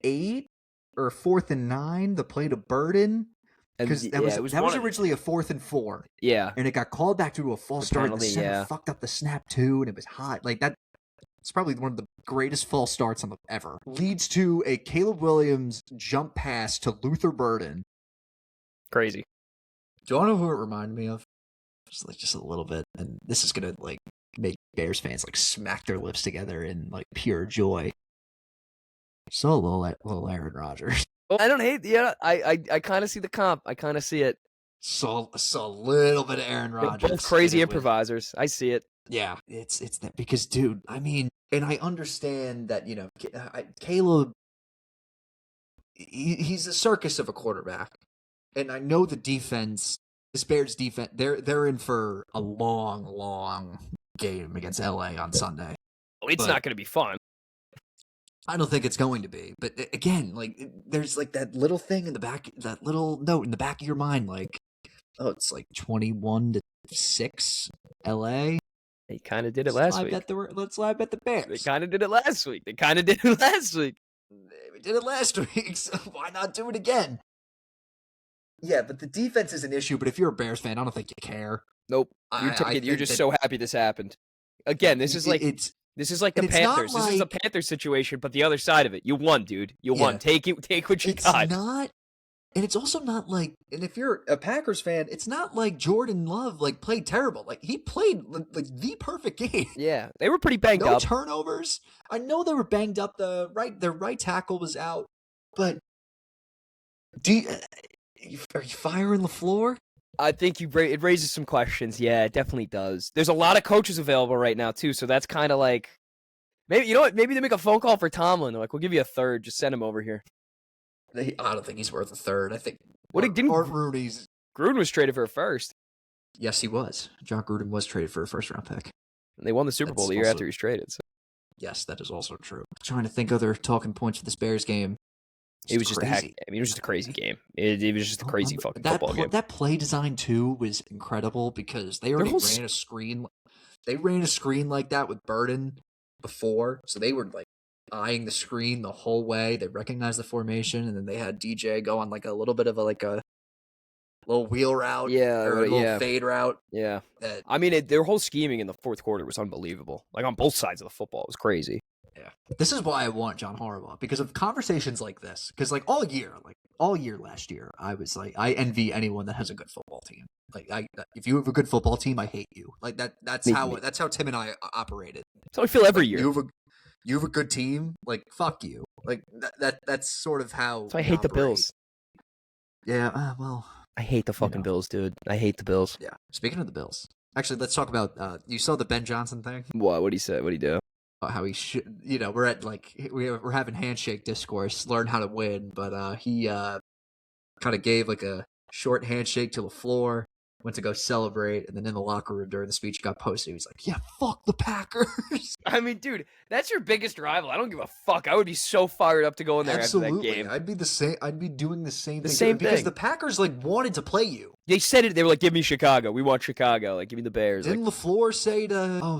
8 or 4th and 9, the play to Burden, because that was originally a 4th and 4. Yeah, and it got called back due to a false start. The center fucked up the snap too, and it was hot. Like that, it's probably one of the greatest false starts ever. Leads to a Caleb Williams jump pass to Luther Burden. Crazy. Do you want to know who it reminded me of? Just a little bit, and this is gonna make Bears fans smack their lips together in pure joy. So little Aaron Rodgers. I don't hate. Yeah, I kind of see the comp. I kind of see it. Saw a little bit of Aaron Rodgers. Both crazy improvisers. I see it. Yeah, it's that because, dude. I mean, and I understand that Caleb. He's a circus of a quarterback, and I know the defense. This Bears defense, they're in for a long game against LA on Sunday. Oh, it's not going to be fun. I don't think it's going to be. But again, there's that little thing in the back, that little note in the back of your mind, it's 21-6 LA. They kind of did it last week. Let's live bet the Bears. They kind of did it last week. We did it last week, so why not do it again? Yeah, but the defense is an issue. But if you're a Bears fan, I don't think you care. Nope. You're just so happy this happened. Again, this is like the Panthers. This is a Panthers situation, but the other side of it. You won, dude. You won. Take what you got. It's not, and it's also not and if you're a Packers fan, it's not like Jordan Love played terrible. He played the perfect game. Yeah, they were pretty banged up. No turnovers. I know they were banged up. Their right tackle was out, but are you firing LaFleur? I think it raises some questions. Yeah, it definitely does. There's a lot of coaches available right now too, so that's kind of maybe you know what? Maybe they make a phone call for Tomlin. They're we'll give you a third. Just send him over here. I don't think he's worth a third. I think Gruden was traded for a first. Yes, he was. John Gruden was traded for a first-round pick. And they won the Super Bowl the year after he was traded. So. Yes, that is also true. I'm trying to think other talking points for this Bears game. It was just it was just a crazy game. It was just a crazy fucking football game. That play design too was incredible because they already ran a screen. They ran a screen like that with Burden before, so they were eyeing the screen the whole way. They recognized the formation, and then they had DJ go on a little bit of a little wheel route, or a little fade route. Yeah, I mean their whole scheming in the fourth quarter was unbelievable. On both sides of the football, it was crazy. Yeah, this is why I want John Harbaugh, because of conversations like this. Because all year last year, I was I envy anyone that has a good football team. If you have a good football team, I hate you. That's how Tim and I operated. That's how I feel every year. You have a good team, fuck you. That's sort of how. So I hate the Bills. Yeah, well, I hate the fucking Bills, dude. I hate the Bills. Yeah. Speaking of the Bills, actually, let's talk about. You saw the Ben Johnson thing. What? What'd he say? What'd he do? how he should, we're at we're having handshake discourse, learn how to win, but he kind of gave like a short handshake to LaFleur, went to go celebrate, and then in the locker room during the speech got posted. He was like, "Yeah, fuck the Packers." I mean, dude, that's your biggest rival. I don't give a fuck. I would be so fired up to go in there after that game. I'd be the same. I'd be doing the same thing. Same because thing. the Packers wanted to play you. They said it. They were like, "Give me Chicago. We want Chicago. Like, give me the Bears." Didn't LaFleur say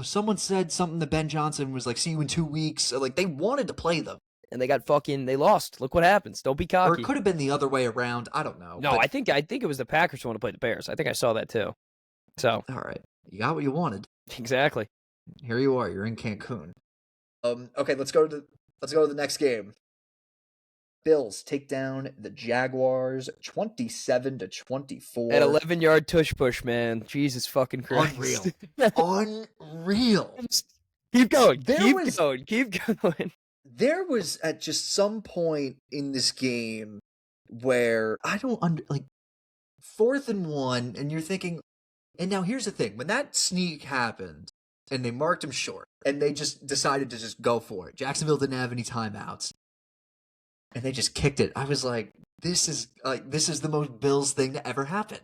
someone said something to Ben Johnson was like, "See you in 2 weeks." Like they wanted to play them. And they lost. Look what happens. Don't be cocky. Or it could have been the other way around. I don't know. No, I think it was the Packers who want to play the Bears. I think I saw that too. So all right, you got what you wanted. Exactly. Here you are. You're in Cancun. Okay, let's go to the next game. Bills take down the Jaguars 27-24. At 11-yard tush push, man. Jesus fucking Christ. Unreal. Keep going. Keep going. There was at just some point in this game where I don't 4th and 1, and you're thinking, and now here's the thing, when that sneak happened and they marked him short and they just decided to just go for it. Jacksonville didn't have any timeouts. And they just kicked it. I was like, this is the most Bills thing to ever happen.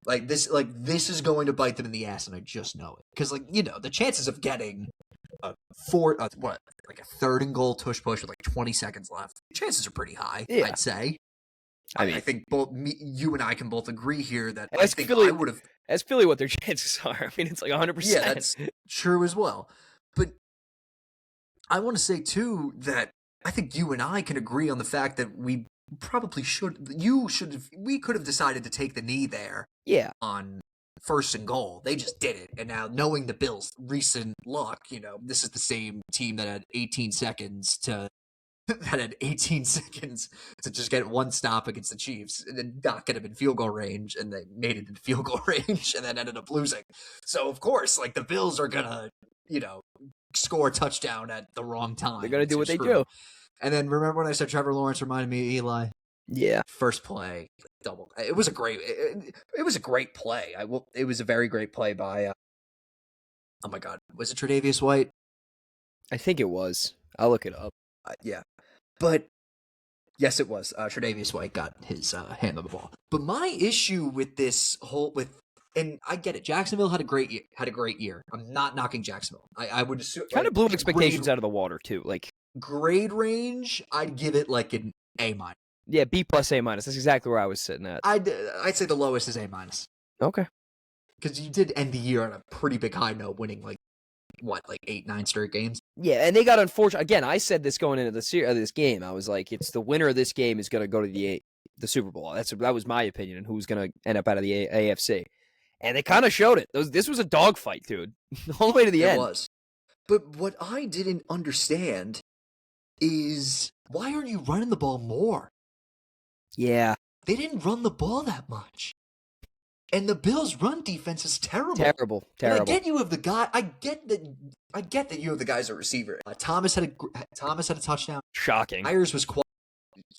This is going to bite them in the ass, and I just know it. Because the chances of getting a 3rd and goal tush push with 20 seconds left, chances are pretty high, yeah. I'd say. I think you and I can both agree here that I think Philly, I would have. That's Philly what their chances are. I mean, it's 100%. Yeah, that's true as well. But I want to say too that I think you and I can agree on the fact that we probably we could have decided to take the knee there. Yeah. On 1st and goal. They just did it. And now knowing the Bills' recent luck, this is the same team that had 18 seconds to just get one stop against the Chiefs and then not get them in field goal range, and they made it in field goal range and then ended up losing. So of course, the Bills are gonna, score a touchdown at the wrong time. They're gonna do what they do. And then remember when I said Trevor Lawrence reminded me of Eli? Yeah. First play, double. It was a great play. It was a very great play by. Oh my God, was it Tre'Davious White? I think it was. I'll look it up. Yeah, but yes, it was. Tre'Davious White got his hand on the ball. But my issue with this and I get it. Jacksonville had a great year. I'm not knocking Jacksonville. I would assume kind of blew expectations out of the water too. Grade range, I'd give it an A-. Yeah, B+, A-. That's exactly where I was sitting at. I'd say the lowest is A-. Okay. Because you did end the year on a pretty big high note, winning 8-9 straight games. Yeah, and they got unfortunate. Again, I said this going into this game. I was like, it's the winner of this game is going to go to the Super Bowl. That was my opinion, and who's going to end up out of the AFC. And they kind of showed it. This was a dogfight, dude, all the way to the end. It was. But what I didn't understand is why aren't you running the ball more? Yeah. They didn't run the ball that much. And the Bills' run defense is terrible. Terrible. And I get you have the guy. I get that you have the guys at receiver. Thomas had a touchdown. Shocking. Myers was quiet.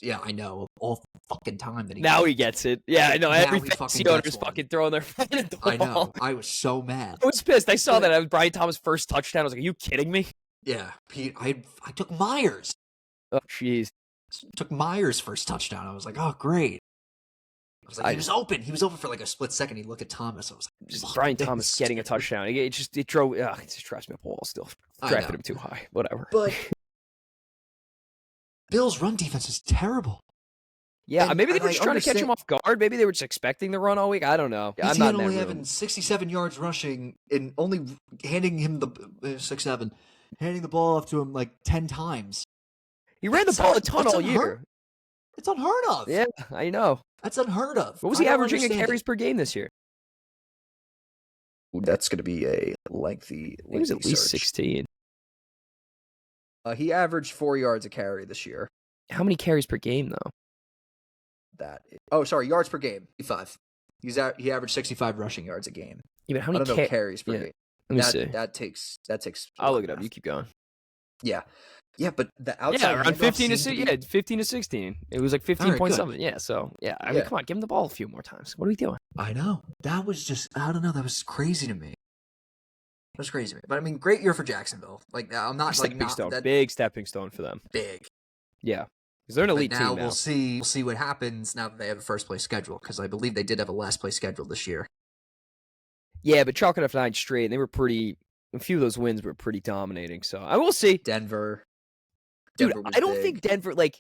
Yeah, I know. All fucking time that he gets it. Yeah, I know. Every fantasy owner's fucking throwing their foot at the ball. I know. I was so mad. I was pissed. I saw that. It was Brian Thomas' first touchdown. I was like, are you kidding me? Yeah, Pete. I took Myers. Oh, jeez. Took Myers' first touchdown. I was like, oh, great. I was like, he was open. He was open for a split second. He looked at Thomas. I was like, just Brian Thomas getting a touchdown. It just drives me up a wall still. Drafted him too high. Whatever. But Bills' run defense is terrible. Yeah, maybe they were just trying to catch him off guard. Maybe they were just expecting the run all week. I don't know. I'm not only having 67 yards rushing and only handing him the 6'7", handing the ball off to him 10 times. He ran the ball a ton all year. It's unheard of. Yeah, I know. That's unheard of. What was he averaging in carries per game this year? Ooh, that's going to be a lengthy I think it was at least 16. He averaged 4 yards a carry this year. How many carries per game, though? Yards per game. 65. He averaged 65 rushing yards a game. Yeah, but how many carries per game? Let me see. That takes. I'll look it up. You keep going. Yeah. Yeah, but the outside around 15 to 16. It was 15 point something. Yeah, so I mean, come on, give him the ball a few more times. What are we doing? I know. That was just, I don't know, that was crazy to me. That's crazy. But I mean, great year for Jacksonville. Like, I'm not big stepping stone for them. Big. Yeah. Because they're an elite team now. We'll see what happens now that they have a first place schedule, because I believe they did have a last place schedule this year. Yeah, but chalking up 9 straight, and they were a few of those wins were pretty dominating. So I will see. Denver. Dude, I don't think Denver, like,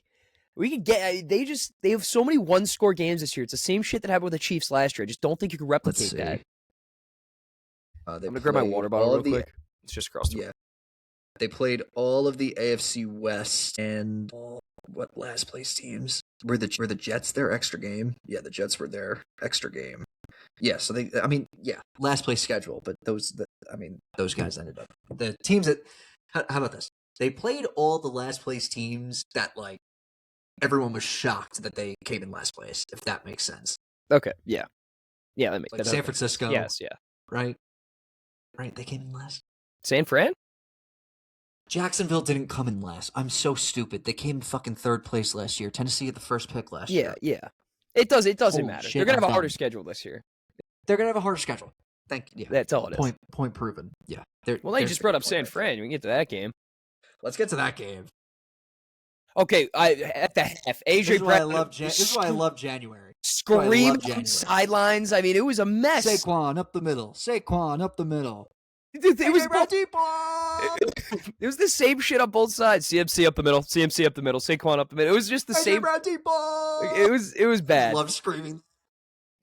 we can get, they have so many one-score games this year. It's the same shit that happened with the Chiefs last year. I just don't think you can replicate that. I'm going to grab my water bottle real quick. It's just across the room. They played all of the AFC West and what last place teams? Were the Jets their extra game? Yeah, the Jets were their extra game. Yeah, so last place schedule, but those guys ended up. The teams that, how about this? They played all the last place teams that, like, everyone was shocked that they came in last place, if that makes sense. Okay, yeah. Yeah, that makes sense. Like San Francisco. Yes, yeah. Right, they came in last. San Fran? Jacksonville didn't come in last. I'm so stupid. They came in fucking third place last year. Tennessee had the first pick last year. Yeah. It doesn't matter. They're going to have a harder schedule this year. They're going to have a harder schedule. Thank you. Yeah. That's all it is. Point proven. Yeah. Well, they just brought up San Fran. We can get to that game. Let's get to that game. Okay, at the half, AJ Brown. This is why I love January. Screaming on sidelines. I mean, it was a mess. Saquon up the middle. Dude, it was the same shit on both sides. CMC up the middle, Saquon up the middle. It was just the same. It was bad. I love screaming.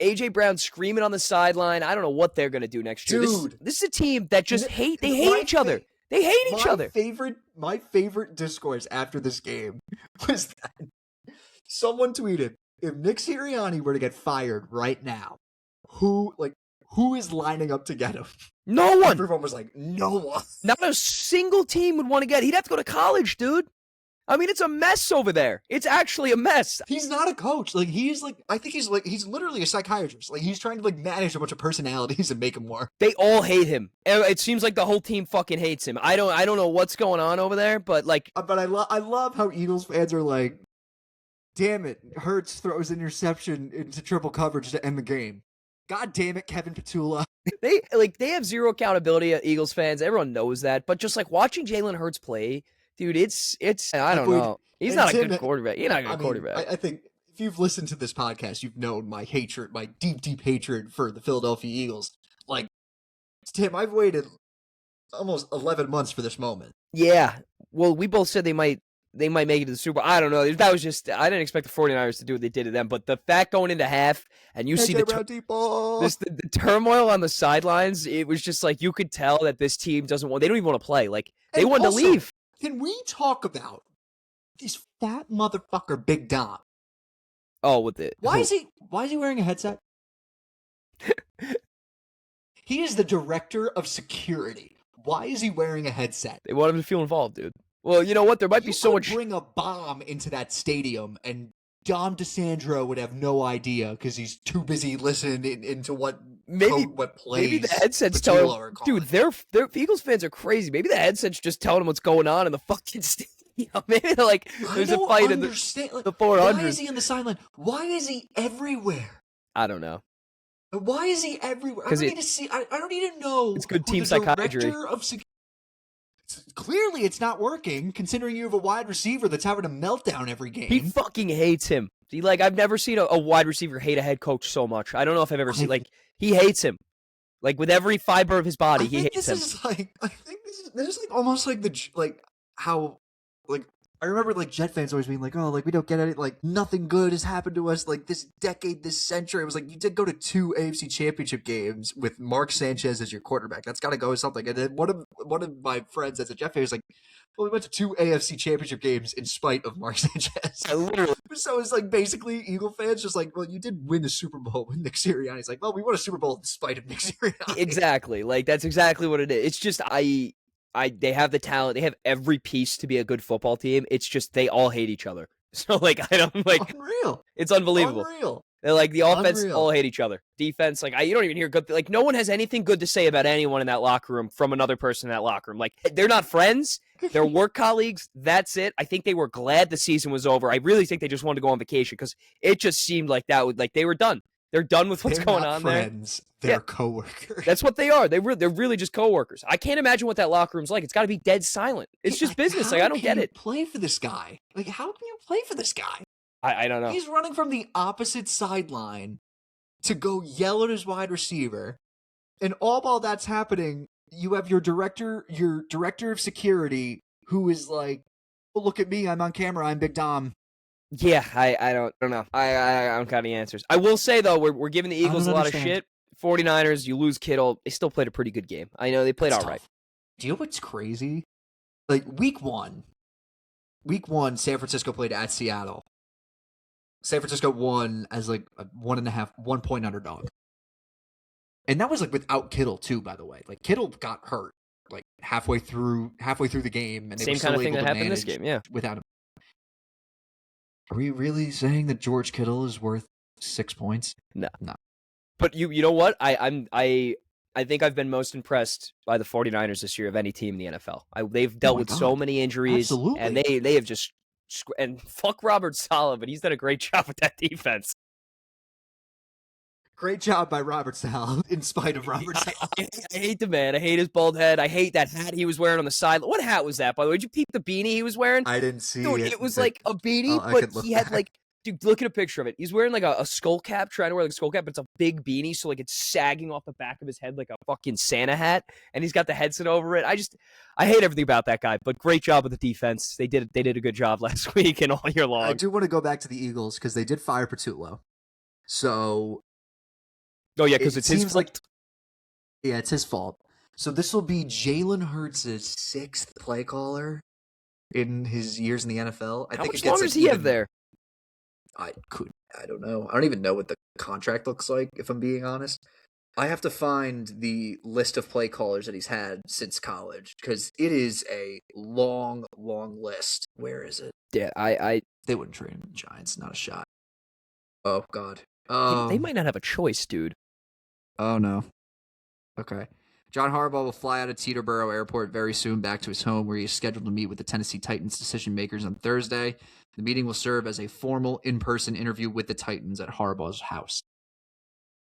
AJ Brown screaming on the sideline. I don't know what they're gonna do next year. Dude, this is a team that just hate each other. They hate each other. My favorite discourse after this game was that someone tweeted, if Nick Sirianni were to get fired right now, who is lining up to get him? No one. Everyone was like, no one. Not a single team would want to get him. He'd have to go to college, dude. I mean, it's a mess over there. It's actually a mess. He's not a coach. Like, he's literally a psychiatrist. Like, he's trying to, like, manage a bunch of personalities and make them more. They all hate him. It seems like the whole team fucking hates him. I don't know what's going on over there, but, like... But I love how Eagles fans are like, damn it, Hurts throws an interception into triple coverage to end the game. God damn it, Kevin Petula. They have zero accountability, Eagles fans. Everyone knows that. But just, like, watching Jalen Hurts play... Dude, it's I don't know. He's not a good quarterback. He's not a good quarterback. I think if you've listened to this podcast, you've known my hatred, my deep, deep hatred for the Philadelphia Eagles. Like, Tim, I've waited almost 11 months for this moment. Yeah. Well, we both said they might make it to the Super Bowl. I don't know. That was just, I didn't expect the 49ers to do what they did to them. But the fact going into half, and you see the turmoil on the sidelines, it was just like, you could tell that this team they don't even want to play. Like, they wanted to leave. Can we talk about this fat motherfucker, Big Dom? Oh, with it. Why is he wearing a headset? He is the director of security. Why is he wearing a headset? They want him to feel involved, dude. Well, you know what? There might be so much. Bring a bomb into that stadium, and Dom DeSandro would have no idea because he's too busy listening into what plays. Maybe the headset's telling him, dude, their Eagles fans are crazy. Maybe the headset's just telling them what's going on in the fucking stadium. Maybe they're like, there's a fight in the 400. Why is he on the sideline? Why is he everywhere? I don't know. Why is he everywhere? I don't need to know. It's good team psychiatry. Clearly, it's not working, considering you have a wide receiver that's having a meltdown every game. He fucking hates him. I've never seen a wide receiver hate a head coach so much. I don't know if I've ever seen, he hates him. Like, with every fiber of his body, he hates him. I think this is almost like how I remember Jet fans always being like, oh, we don't get it. Like, nothing good has happened to us this decade, this century. It was like, you did go to 2 AFC Championship games with Mark Sanchez as your quarterback. That's got to go with something. And then one of my friends as a Jet fan was like, well, we went to 2 AFC Championship games in spite of Mark Sanchez. So it's basically Eagle fans just like, well, you did win a Super Bowl with Nick Sirianni. It's like, well, we won a Super Bowl in spite of Nick Sirianni. Exactly. That's exactly what it is. It's just, they have the talent. They have every piece to be a good football team. It's just they all hate each other. So I don't unreal. It's unbelievable. Unreal. They're the offense all hate each other. Defense, you don't even hear good. No one has anything good to say about anyone in that locker room from another person in that locker room. They're not friends. They're work colleagues. That's it. I think they were glad the season was over. I really think they just wanted to go on vacation because it just seemed like they were done. They're done with what's They're going not on friends. there. They're coworkers. That's what they are. They're really just coworkers. I can't imagine what that locker room's like. It's got to be dead silent. It's just business. Like, I don't get it. Play for this guy. Like, how can you play for this guy? I don't know. He's running from the opposite sideline to go yell at his wide receiver, and all while that's happening, you have your director of security who is like, "Well, look at me. I'm on camera. I'm Big Dom." Yeah, I don't know. I don't got any answers. I will say though, we're giving the Eagles a lot of shit. 49ers, you lose Kittle. They still played a pretty good game. I know they played all right. Do you know what's crazy? Like week one, San Francisco played at Seattle. San Francisco won as like a 1 point underdog. And that was like without Kittle too, by the way. Like Kittle got hurt like halfway through the game, and they same kind of thing that happened in this game, yeah. Without him. Are we really saying that George Kittle is worth 6 points? No. But you know what? I think I've been most impressed by the 49ers this year of any team in the NFL. They've dealt with so many injuries. Absolutely. And they have just and fuck Robert Saleh, but he's done a great job with that defense. Great job by Robert Saleh, in spite of Robert Saleh. I hate the man. I hate his bald head. I hate that hat he was wearing on the side. What hat was that, by the way? Did you peep the beanie he was wearing? I didn't see Dude, it. it was like a beanie, but he had like, dude, look at a picture of it. He's wearing like a skull cap, trying to wear like a skull cap, but it's a big beanie, so like it's sagging off the back of his head like a fucking Santa hat, and he's got the headset over it. I hate everything about that guy, but great job with the defense. They did a good job last week and all year long. I do want to go back to the Eagles because they did fire Patullo. So... Oh, yeah, because it's his fault. Yeah, it's his fault. So this will be Jalen Hurts' 6th play caller in his years in the NFL. How much longer does he have there? I don't know. I don't even know what the contract looks like, if I'm being honest. I have to find the list of play callers that he's had since college, because it is a long, long list. Where is it? Yeah, they wouldn't trade him to the Giants. Not a shot. Oh, God. They might not have a choice, dude. Oh, no. Okay. John Harbaugh will fly out of Teterboro Airport very soon back to his home, where he is scheduled to meet with the Tennessee Titans decision makers on Thursday. The meeting will serve as a formal in-person interview with the Titans at Harbaugh's house.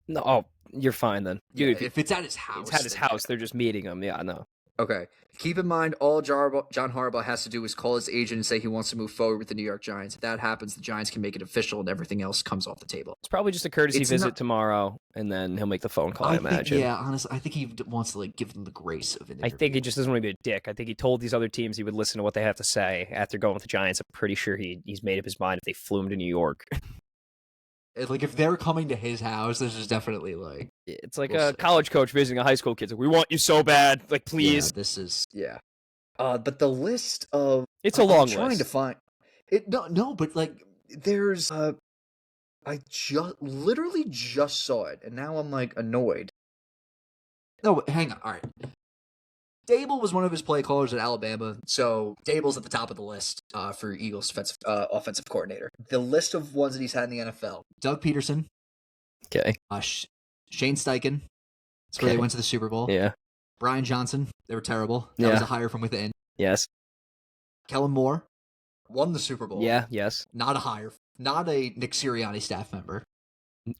No, you're fine then. Dude, if it's at his house. It's at his house. They're just meeting him. Yeah, no. Okay. Keep in mind, all John Harbaugh has to do is call his agent and say he wants to move forward with the New York Giants. If that happens, the Giants can make it official and everything else comes off the table. It's probably just a courtesy visit tomorrow, and then he'll make the phone call, I imagine. Yeah, honestly, I think he wants to give them the grace of an interview. I think he just doesn't want to be a dick. I think he told these other teams he would listen to what they have to say after going with the Giants. I'm pretty sure he's made up his mind if they flew him to New York. If they're coming to his house, this is definitely it's like a college coach visiting a high school kid. Like, we want you so bad. Like, please. Yeah, this is but the list of it's a long list. Trying to find it. No, but there's I literally just saw it, and now I'm annoyed. No, hang on. All right. Dable was one of his play callers at Alabama, so Dable's at the top of the list for Eagles offensive coordinator. The list of ones that he's had in the NFL: Doug Peterson, okay, Shane Steichen. That's where they went to the Super Bowl. Yeah. Brian Johnson, they were terrible. That was a hire from within. Yes. Kellen Moore won the Super Bowl. Yeah. Yes. Not a Nick Sirianni staff member.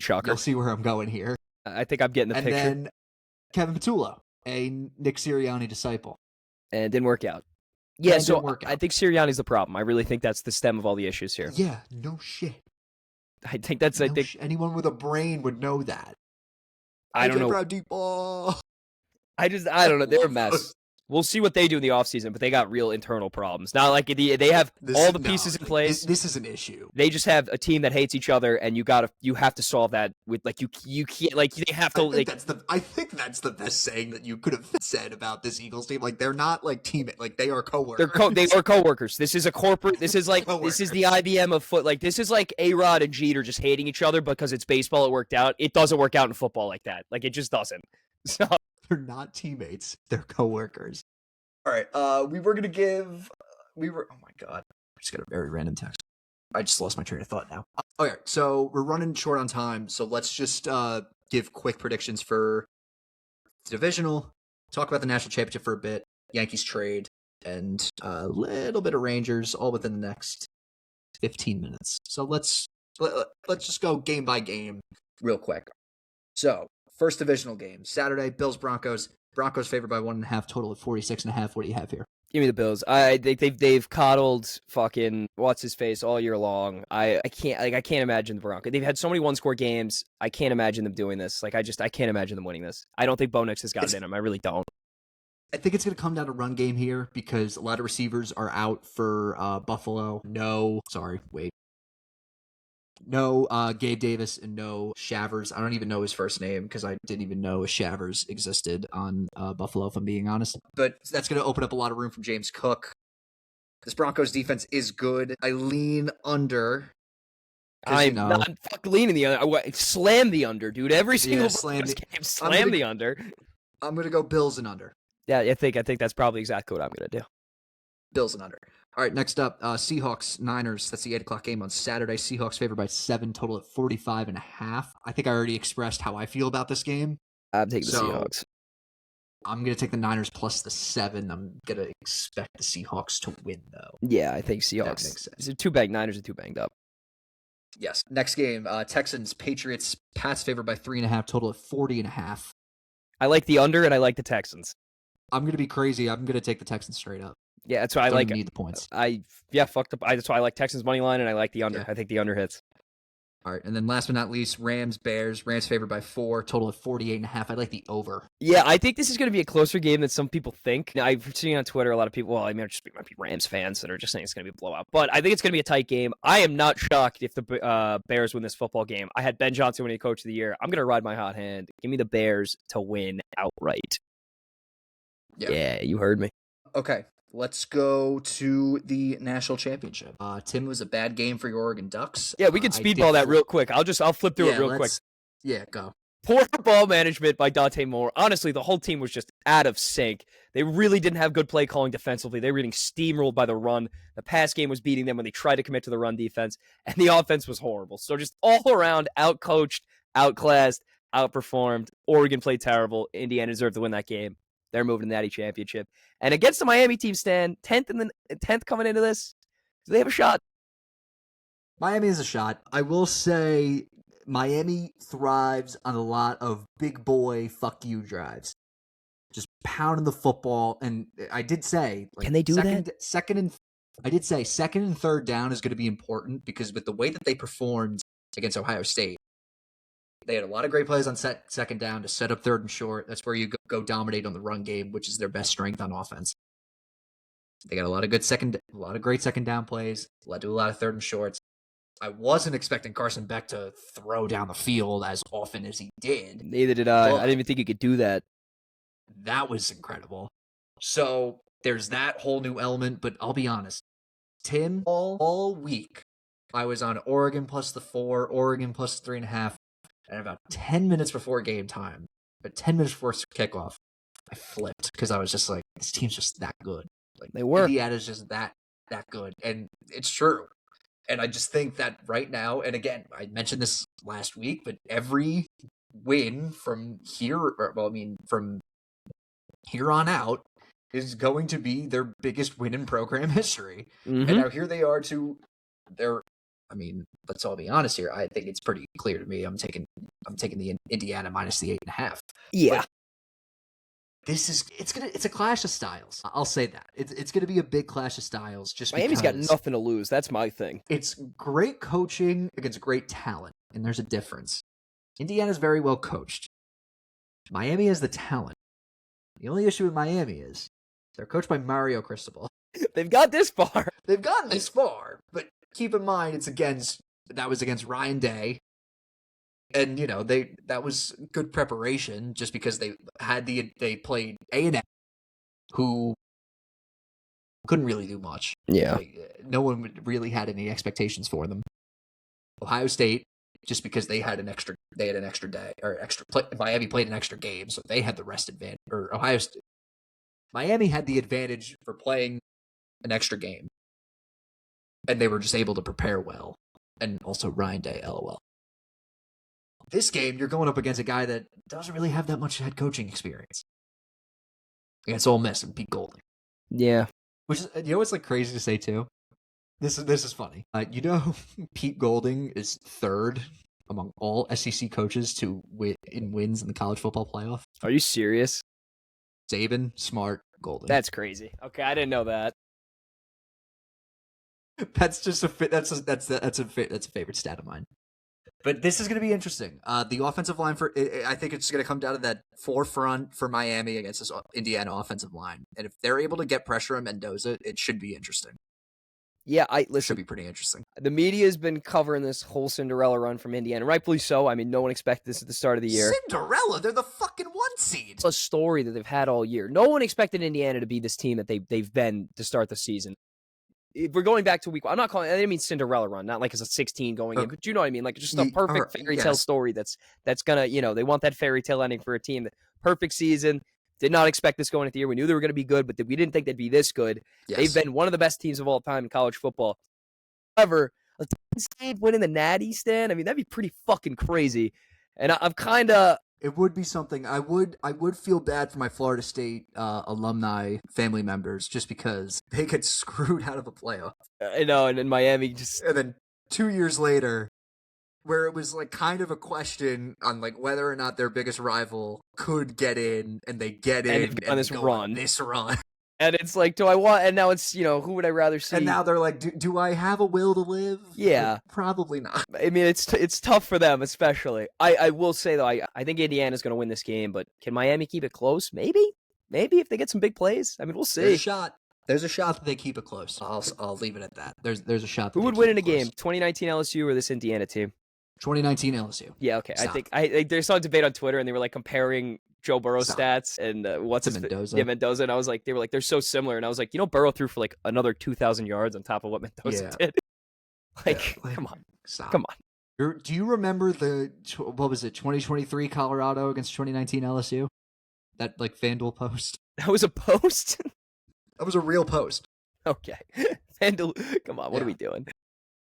Shocker. You'll see where I'm going here. I think I'm getting the picture. And then Kevin Patullo, a Nick Sirianni disciple. And it didn't work out. Yeah, I think Sirianni's the problem. I really think that's the stem of all the issues here. Yeah, no shit. I think that's... anyone with a brain would know that. I don't know. Deep ball. I don't know. They're a mess. We'll see what they do in the offseason, but they got real internal problems. Not like they have all the pieces in place. This is an issue. They just have a team that hates each other, and you have to solve that with you can't they have to I think that's the best saying that you could have said about this Eagles team. They're not teammates. They are coworkers. They are coworkers. This is a corporate. This is this is the IBM of foot. This is like A-Rod and Jeter just hating each other because it's baseball. It worked out. It doesn't work out in football like that. It just doesn't. So. They're not teammates. They're coworkers. All right. Oh my God. I just got a very random text. I just lost my train of thought now. Okay. So we're running short on time. So let's just give quick predictions for the divisional, talk about the national championship for a bit, Yankees trade, and a little bit of Rangers all within the next 15 minutes. So let's just go game by game. real quick. So, first divisional game, Saturday, Bills-Broncos. Broncos favored by 1.5, total of 46.5. What do you have here? Give me the Bills. They've coddled fucking what's his face all year long. I can't imagine the Broncos. They've had so many 1-score games. I can't imagine them doing this. I can't imagine them winning this. I don't think Bo Nix has got it in him. I really don't. I think it's going to come down to run game here because a lot of receivers are out for Buffalo. No Gabe Davis and no Shavers. I don't even know his first name because I didn't even know Shavers existed on Buffalo, if I'm being honest. But that's going to open up a lot of room for James Cook. This Broncos defense is good. I lean under. I'm not leaning the under. Slam the under, dude. Every single game, slam the under. I'm going to go Bills and under. Yeah, I think that's probably exactly what I'm going to do. Bills and under. All right, next up, Seahawks, Niners. That's the 8 o'clock game on Saturday. Seahawks favored by 7, total at 45.5. I think I already expressed how I feel about this game. I'm taking the Seahawks. I'm going to take the Niners plus the 7. I'm going to expect the Seahawks to win, though. Yeah, I think Seahawks. That makes sense. Niners are too banged up. Yes. Next game, Texans, Patriots. Pats favored by 3.5, total at 40.5. I like the under, and I like the Texans. I'm going to be crazy. I'm going to take the Texans straight up. Yeah, that's why I like. Need the points. That's why I like Texans money line, and I like the under. Yeah. I think the under hits. All right, and then last but not least, Rams, Bears. Rams favored by 4, total of 48.5. I like the over. Yeah, I think this is going to be a closer game than some people think. Now, I've seen on Twitter a lot of people. Well, I mean, might be Rams fans that are just saying it's going to be a blowout, but I think it's going to be a tight game. I am not shocked if the Bears win this football game. I had Ben Johnson winning Coach of the Year. I'm going to ride my hot hand. Give me the Bears to win outright. Yeah, you heard me. Okay. Let's go to the national championship. Tim, it was a bad game for your Oregon Ducks. Yeah, we can speedball that real quick. I'll flip through it real quick. Yeah, go. Poor ball management by Dante Moore. Honestly, the whole team was just out of sync. They really didn't have good play calling defensively. They were getting steamrolled by the run. The pass game was beating them when they tried to commit to the run defense, and the offense was horrible. So just all around, outcoached, outclassed, outperformed. Oregon played terrible. Indiana deserved to win that game. They're moving to the Natty Championship. And against the Miami team, Stan, 10th coming into this, do they have a shot? Miami has a shot. I will say Miami thrives on a lot of big boy fuck you drives. Just pounding the football. And I did say, can they do that? Second and third down is going to be important because with the way that they performed against Ohio State, they had a lot of great plays on second down to set up third and short. That's where you go dominate on the run game, which is their best strength on offense. They got a lot of great second down plays, led to a lot of third and shorts. I wasn't expecting Carson Beck to throw down the field as often as he did. Neither did I. I didn't even think he could do that. That was incredible. So there's that whole new element, but I'll be honest. Tim, all week, I was on Oregon plus the 4, Oregon plus 3.5. And about 10 minutes before game time, but 10 minutes before kickoff, I flipped because I was just like, this team's just that good. Like they were. Indiana's just that good. And it's true. And I just think that right now, and again, I mentioned this last week, but every win from from here on out is going to be their biggest win in program history. Mm-hmm. And now here they are let's all be honest here. I think it's pretty clear to me. I'm taking the Indiana minus the 8.5. Yeah. But it's a clash of styles. I'll say that. It's gonna be a big clash of styles. Just Miami's got nothing to lose. That's my thing. It's great coaching against great talent, and there's a difference. Indiana's very well coached. Miami has the talent. The only issue with Miami is they're coached by Mario Cristobal. They've got this far. They've gotten this far, but keep in mind that was against Ryan Day, and that was good preparation just because they played A&M, who couldn't really do much. Yeah, no one really had any expectations for them. Ohio State, just because they had an extra day or Miami played an extra game, so they had the rest advantage. Or Miami had the advantage for playing an extra game. And they were just able to prepare well. And also Ryan Day, LOL. This game, you're going up against a guy that doesn't really have that much head coaching experience. Against Ole Miss and Pete Golding. Yeah. Which is, what's like crazy to say too? This is funny. Pete Golding is third among all SEC coaches to wins in the college football playoff. Are you serious? Saban, Smart, Golden. That's crazy. Okay, I didn't know that. That's just that's a favorite stat of mine. But this is going to be interesting. The offensive line I think it's going to come down to that forefront for Miami against this Indiana offensive line, and if they're able to get pressure on Mendoza, it should be interesting. Yeah, It should be pretty interesting. The media has been covering this whole Cinderella run from Indiana, rightfully so. I mean, no one expected this at the start of the year. Cinderella? They're the fucking 1 seed. It's a story that they've had all year. No one expected Indiana to be this team that they've been to start the season. If we're going back to week 1. I didn't mean Cinderella run, not like it's a 16 going in, but you know what I mean? Like just a perfect fairy tale story that's gonna, they want that fairy tale ending for a team. That perfect season. Did not expect this going into the year. We knew they were going to be good, but we didn't think they'd be this good. Yes. They've been one of the best teams of all time in college football. However, a 10 seed winning the Natty stand, I mean, that'd be pretty fucking crazy. And I'm kind of... It would be something. I would feel bad for my Florida State alumni family members just because they get screwed out of a playoff. I know, and then Miami just... And then 2 years later, where it was like kind of a question on like whether or not their biggest rival could get in, and they get in on this run. And it's like, do I want? And now it's who would I rather see? And now they're like, do I have a will to live? Yeah, like, probably not. I mean, it's tough for them, especially. I will say though, I think Indiana's going to win this game, but can Miami keep it close? Maybe if they get some big plays. I mean, we'll see. There's a shot that they keep it close. I'll leave it at that. There's a shot. That Who would win in a game? 2019 LSU or this Indiana team? 2019 LSU. Yeah, okay. Stop. I think there's some debate on Twitter, and they were like comparing Joe Burrow's stats and what's his Mendoza. Yeah, Mendoza, and I was like, they were like, they're so similar, and I was like, Burrow threw for like another 2,000 yards on top of what Mendoza did. Come on, stop. Come on. Do you remember what was it, 2023 Colorado against 2019 LSU? That like FanDuel post. That was a post. That was a real post. Okay, FanDuel. Come on, what are we doing?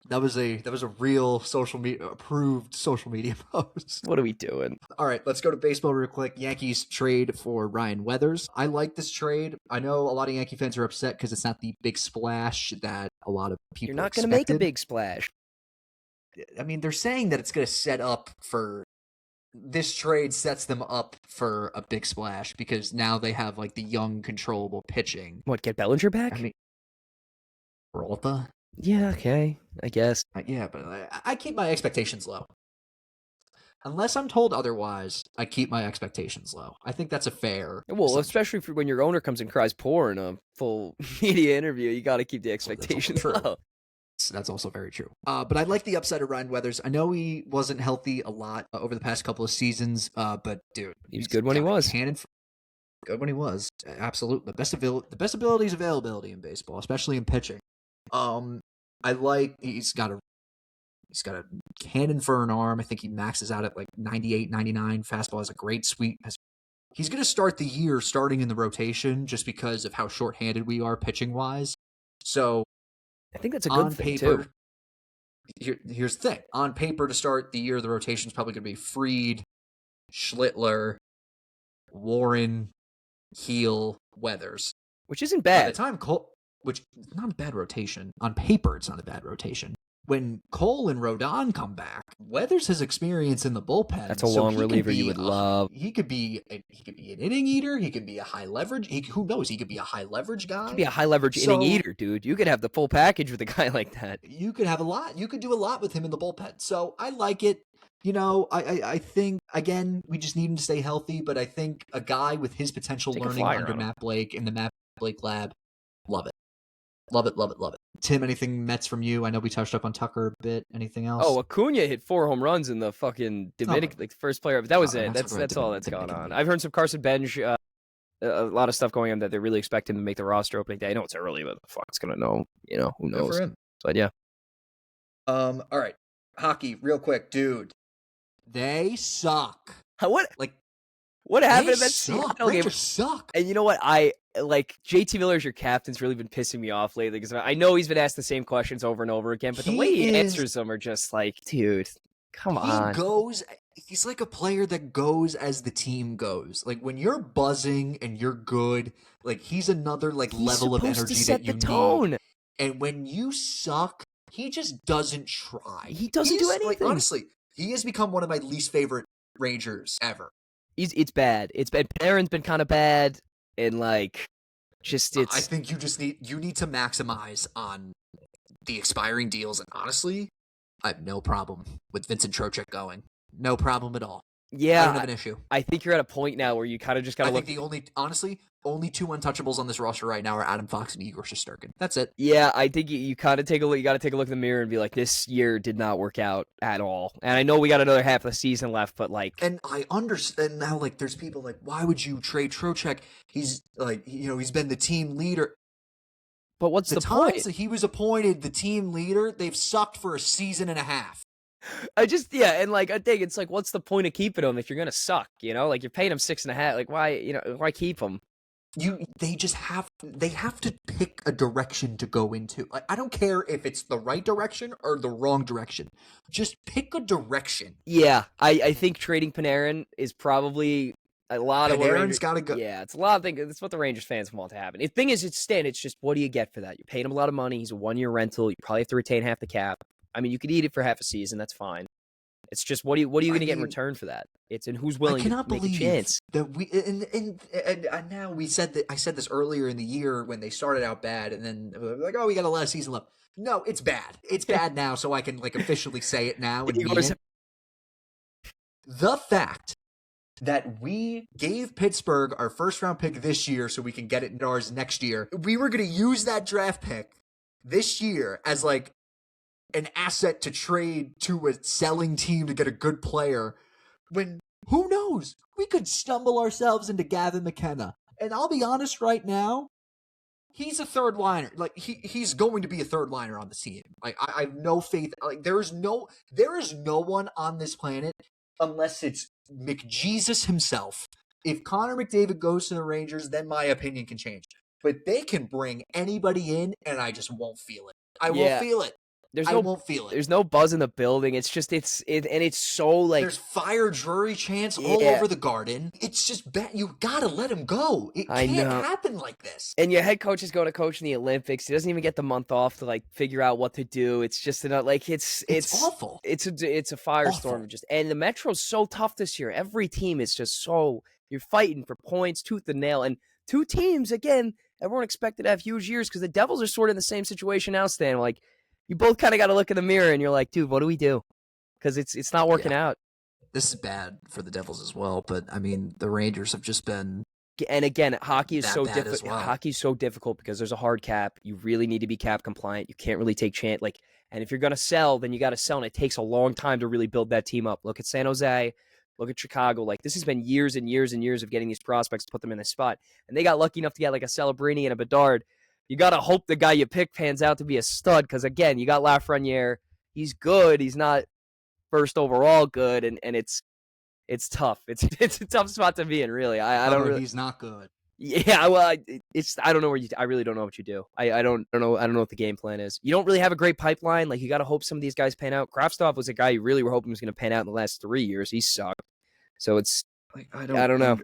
That was a real approved social media post. What are we doing? All right, let's go to baseball real quick. Yankees trade for Ryan Weathers. I like this trade. I know a lot of Yankee fans are upset because it's not the big splash that a lot of people You're not going to make a big splash. I mean, they're saying that it's going to set up for... This trade sets them up for a big splash because now they have like the young, controllable pitching. What, get Bellinger back? I mean, Peralta? Yeah, okay, I guess. Yeah, but I keep my expectations low. Unless I'm told otherwise, I keep my expectations low. I think that's a fair... Well, especially when your owner comes and cries poor in a full media interview, you got to keep the expectations low. That's also very true. But I like the upside of Ryan Weathers. I know he wasn't healthy a lot over the past couple of seasons, but dude... He was good when he was. Good when he was. Absolutely. The best ability is availability in baseball, especially in pitching. I like he's got a cannon for an arm. I think he maxes out at like 98, 99. Fastball has a great sweep. He's going to start the year starting in the rotation just because of how shorthanded we are pitching wise. So I think that's a good thing too. Here's the thing. On paper to start the year, the rotation is probably going to be Fried, Schlittler, Warren, Heel, Weathers. Which isn't bad. By the time which is not a bad rotation. On paper, it's not a bad rotation. When Cole and Rodon come back, Weathers has experience in the bullpen. That's a long reliever you would love. He could be an inning eater. He could be a high leverage. Who knows? He could be a high leverage guy. He could be a high leverage inning eater, dude. You could have the full package with a guy like that. You could have a lot. You could do a lot with him in the bullpen. So I like it. I think, again, we just need him to stay healthy. But I think a guy with his potential learning under Matt Blake in the Matt Blake lab, love it. Love it, love it, love it. Tim, anything Mets from you? I know we touched up on Tucker a bit. Anything else? Oh, Acuna hit 4 home runs in the fucking Dominican, like the first player. But that was it. That's all that's going on. I've heard some Carson Bench, a lot of stuff going on that they're really expecting to make the roster opening day. I know it's early, but the fuck's gonna know. Who knows? Good for him. But yeah. All right, hockey, real quick, dude. They suck. What happened in that Seattle game? Rangers suck. And you know what? JT Miller's your captain's really been pissing me off lately because I know he's been asked the same questions over and over again, but the way he answers them are just like, dude, come on. He's like a player that goes as the team goes. Like when you're buzzing and you're good, like he's another level of energy that you need. And when you suck, he just doesn't try. He doesn't do anything. Honestly, He has become one of my least favorite Rangers ever. It's bad. It's bad. Panarin's been kind of bad, and like, just I it's think you need to maximize on the expiring deals, and honestly, I have no problem with Vincent Trocheck going. No problem at all. I don't have yeah. an issue. I think you're at a point now where you kind of just got to I look. think only two untouchables on this roster right now are Adam Fox and Igor Shesterkin. That's it. Yeah, I think you kind of take a look. You got to take a look in the mirror and be like, this year did not work out at all. And I know we got another half of the season left, but like, And I understand now. Like, there's people like, why would you trade Trocheck? He's like, he's been the team leader. but what's the times point? that he was appointed the team leader, they've sucked for a season and a half. And like I think it's like, what's the point of keeping him if you're gonna suck? Like you're paying him 6.5. Like why keep him? They have to pick a direction to go into. Like, I don't care if it's the right direction or the wrong direction. Just pick a direction. Yeah, I think trading Panarin is probably a lot of what Panarin's got to go. Yeah, it's a lot of things. It's what the Rangers fans want to happen. The thing is, it's just what do you get for that? You're paying him a lot of money. He's a 1-year rental. You probably have to retain half the cap. I mean, you could eat it for half a season. That's fine. It's just what are you going to get in return for that? It's and who's willing to make a chance. That we and now we said that I said this earlier in the year when they started out bad, and then like, oh, we got a lot of season left. No, it's bad. It's bad now, so I can like officially say it now and mean it. The fact that we gave Pittsburgh our first round pick this year so we can get it in ours next year. We were going to use that draft pick this year as like an asset to trade to a selling team to get a good player, when who knows, we could stumble ourselves into Gavin McKenna. And I'll be honest right now, he's a third liner. Like he's going to be a third liner on the team. Like I have no faith. Like there is no one on this planet unless it's McJesus himself. If Connor McDavid goes to the Rangers, then my opinion can change. But they can bring anybody in, and I just won't feel it. I won't feel it. I won't feel it. There's no buzz in the building. It's just and it's so like there's fire Drury chants all over the Garden. It's just bad. You gotta let him go. It can't happen like this. And your head coach is going to coach in the Olympics. He doesn't even get the month off to like figure out what to do. It's just like it's awful. It's a firestorm. And the Metro's so tough this year. Every team is just so you're fighting for points tooth and nail. And two teams again. Everyone expected to have huge years because the Devils are sort of in the same situation now, Stan. Like. You both kind of got to look in the mirror and you're like, dude, what do we do? Because it's not working out. This is bad for the Devils as well. But I mean, the Rangers have just been. And again, hockey is so difficult. Well. Hockey's so difficult because there's a hard cap. You really need to be cap compliant. You can't really take chance. And if you're gonna sell, then you got to sell, and it takes a long time to really build that team up. Look at San Jose. Look at Chicago. Like this has been years and years and years of getting these prospects to put them in this spot, and they got lucky enough to get like a Celebrini and a Bedard. You got to hope the guy you pick pans out to be a stud because, again, you got Lafreniere. He's good. He's not first overall good, and it's tough. It's a tough spot to be in, really. I don't really. He's not good. Yeah, well, I don't know I really don't know what you do. I don't know. I don't know what the game plan is. You don't really have a great pipeline. Like you got to hope some of these guys pan out. Kravtsov was a guy you really were hoping was going to pan out in the last 3 years. He sucked. So it's like I don't know.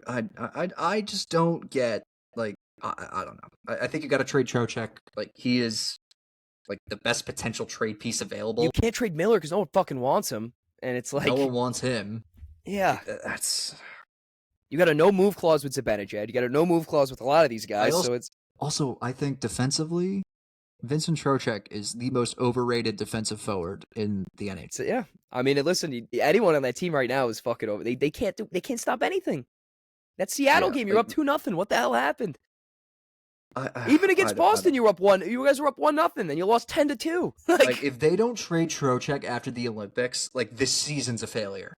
I just don't get like. I don't know. I think you got to trade Trocheck. Like he is, like the best potential trade piece available. You can't trade Miller because no one fucking wants him, and it's like no one wants him. Yeah, that's. You got a no move clause with Zibanejad. You got a no move clause with a lot of these guys. I think defensively, Vincent Trocheck is the most overrated defensive forward in the NHL. Yeah, I mean, listen, anyone on that team right now is fucking over. They can't stop anything. That Seattle game, you're up 2-0. What the hell happened? Even against Boston, you were up 1. You guys were up 1-0, then you lost 10-2. Like if they don't trade Trocheck after the Olympics, like this season's a failure.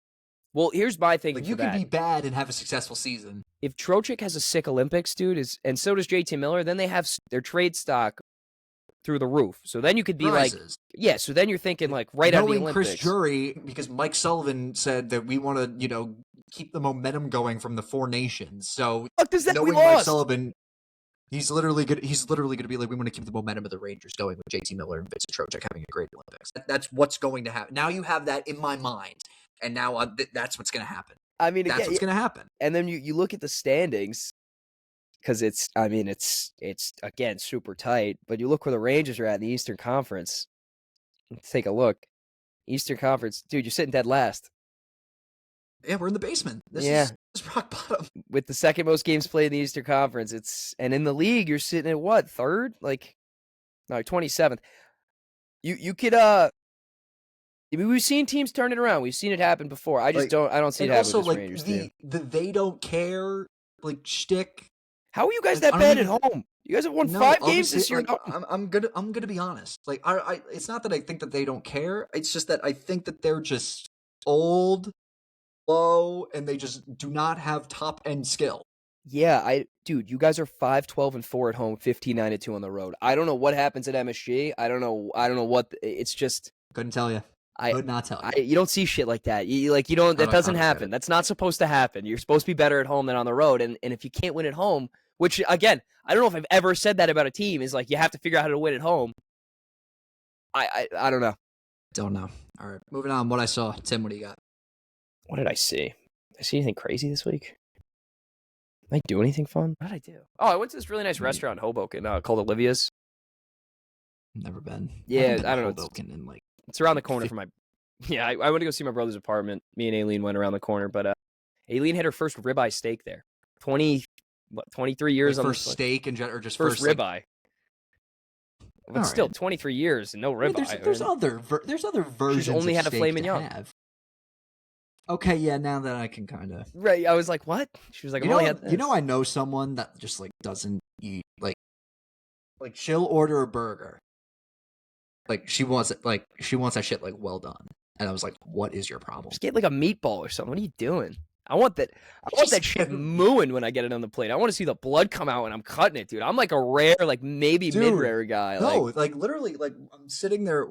Well, here's my thing. Like you can be bad and have a successful season. If Trocheck has a sick Olympics, dude, and so does JT Miller, then they have their trade stock through the roof. So then you could be Rises. So then you're thinking like right out of the Olympics. Chris Drury, because Mike Sullivan said that we want to, keep the momentum going from the Four Nations. So what does that knowing we lost? Mike Sullivan. He's literally going to be like, we want to keep the momentum of the Rangers going with JT Miller and Vincent Trocheck having a great Olympics. That's what's going to happen. Now you have that in my mind, and now that's what's going to happen. I mean, that's what's going to happen. And then you look at the standings because it's again super tight. But you look where the Rangers are at in the Eastern Conference. Let's take a look. Eastern Conference. Dude, you're sitting dead last. Yeah, we're in the basement. This is rock bottom. With the second most games played in the Eastern Conference, and in the league, you're sitting at what, third? Like, no, 27th. You could I mean, we've seen teams turn it around. We've seen it happen before. I don't see it happen with this Rangers team. The they don't care like shtick. How are you guys that bad at home? You guys have won 5 games this year. Like, I'm gonna be honest. Like I it's not that I think that they don't care. It's just that I think that they're just old, low, and they just do not have top end skill. Yeah, dude, you guys are 5-12-4 at home, 15-9-2 on the road. I don't know what happens at MSG. I don't know what. It's just couldn't tell you. Could not tell you. You don't see shit like that. That doesn't happen. That's not supposed to happen. You're supposed to be better at home than on the road. And if you can't win at home, which again, I don't know if I've ever said that about a team, is like you have to figure out how to win at home. I don't know. Don't know. All right, moving on. What I saw, Tim. What do you got? What did I see? Did I see anything crazy this week? Did I do anything fun? What did I do? Oh, I went to this really nice restaurant in Hoboken called Olivia's. Never been. Yeah, I don't know. Hoboken in like. It's around the corner from my. Yeah, I went to go see my brother's apartment. Me and Aileen went around the corner, but Aileen had her first ribeye steak there. 23 years like on first steak and or just first ribeye. But all still, right. 23 years and no ribeye. Wait, there's other versions. She's only had a filet mignon. Okay, yeah. Now that I can kind of right, I was like, "What?" She was like, I know someone that just like doesn't eat like she'll order a burger. Like she wants that shit like well done. And I was like, what is your problem? Just get like a meatball or something. What are you doing? I want that shit mooing when I get it on the plate. I want to see the blood come out when I'm cutting it, dude. I'm like a rare, like maybe mid-rare guy. No, like literally, like I'm sitting there.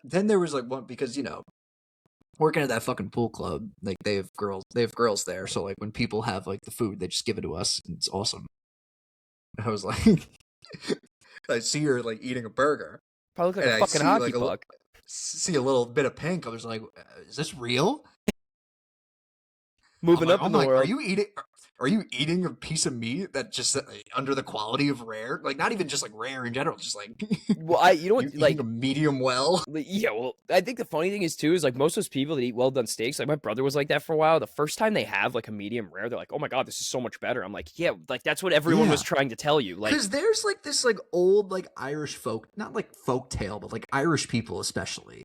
Then there was like one because working at that fucking pool club, like they have girls there. So like when people have like the food, they just give it to us. And it's awesome. I was like, I see her like eating a burger. Probably look like a fucking hockey puck. See a little bit of pink. I was like, is this real? Moving up in the world. Are you eating a piece of meat that just under the quality of rare? Like not even just like rare in general, just like well, you know what, like a medium well. Yeah, well, I think the funny thing is too is like most of those people that eat well done steaks, like my brother was like that for a while. The first time they have like a medium rare, they're like, "Oh my god, this is so much better." I'm like, "Yeah, like that's what everyone was trying to tell you." Like, because there's like this like old like Irish folk, not like folk tale, but like Irish people especially.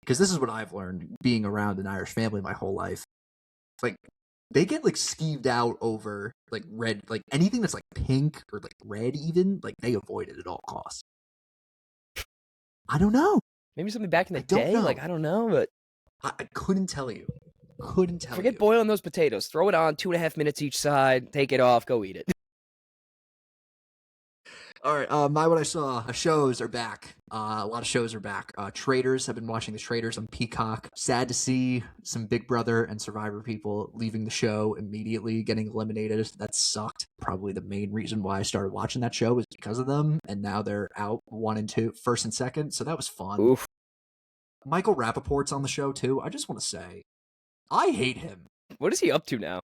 Because this is what I've learned being around an Irish family my whole life. Like they get like skeeved out over like red, like anything that's like pink or like red even, like they avoid it at all costs. I don't know. Maybe something back in the day, like I don't know, but I couldn't tell you. Forget boiling those potatoes. Throw it on 2.5 minutes each side, take it off, go eat it. All right, what I saw, shows are back. A lot of shows are back. Traitors, I've been watching the Traitors on Peacock. Sad to see some Big Brother and Survivor people leaving the show immediately, getting eliminated. That sucked. Probably the main reason why I started watching that show is because of them, and now they're out 1 and 2, first and second, so that was fun. Oof. Michael Rappaport's on the show, too. I just want to say, I hate him. What is he up to now?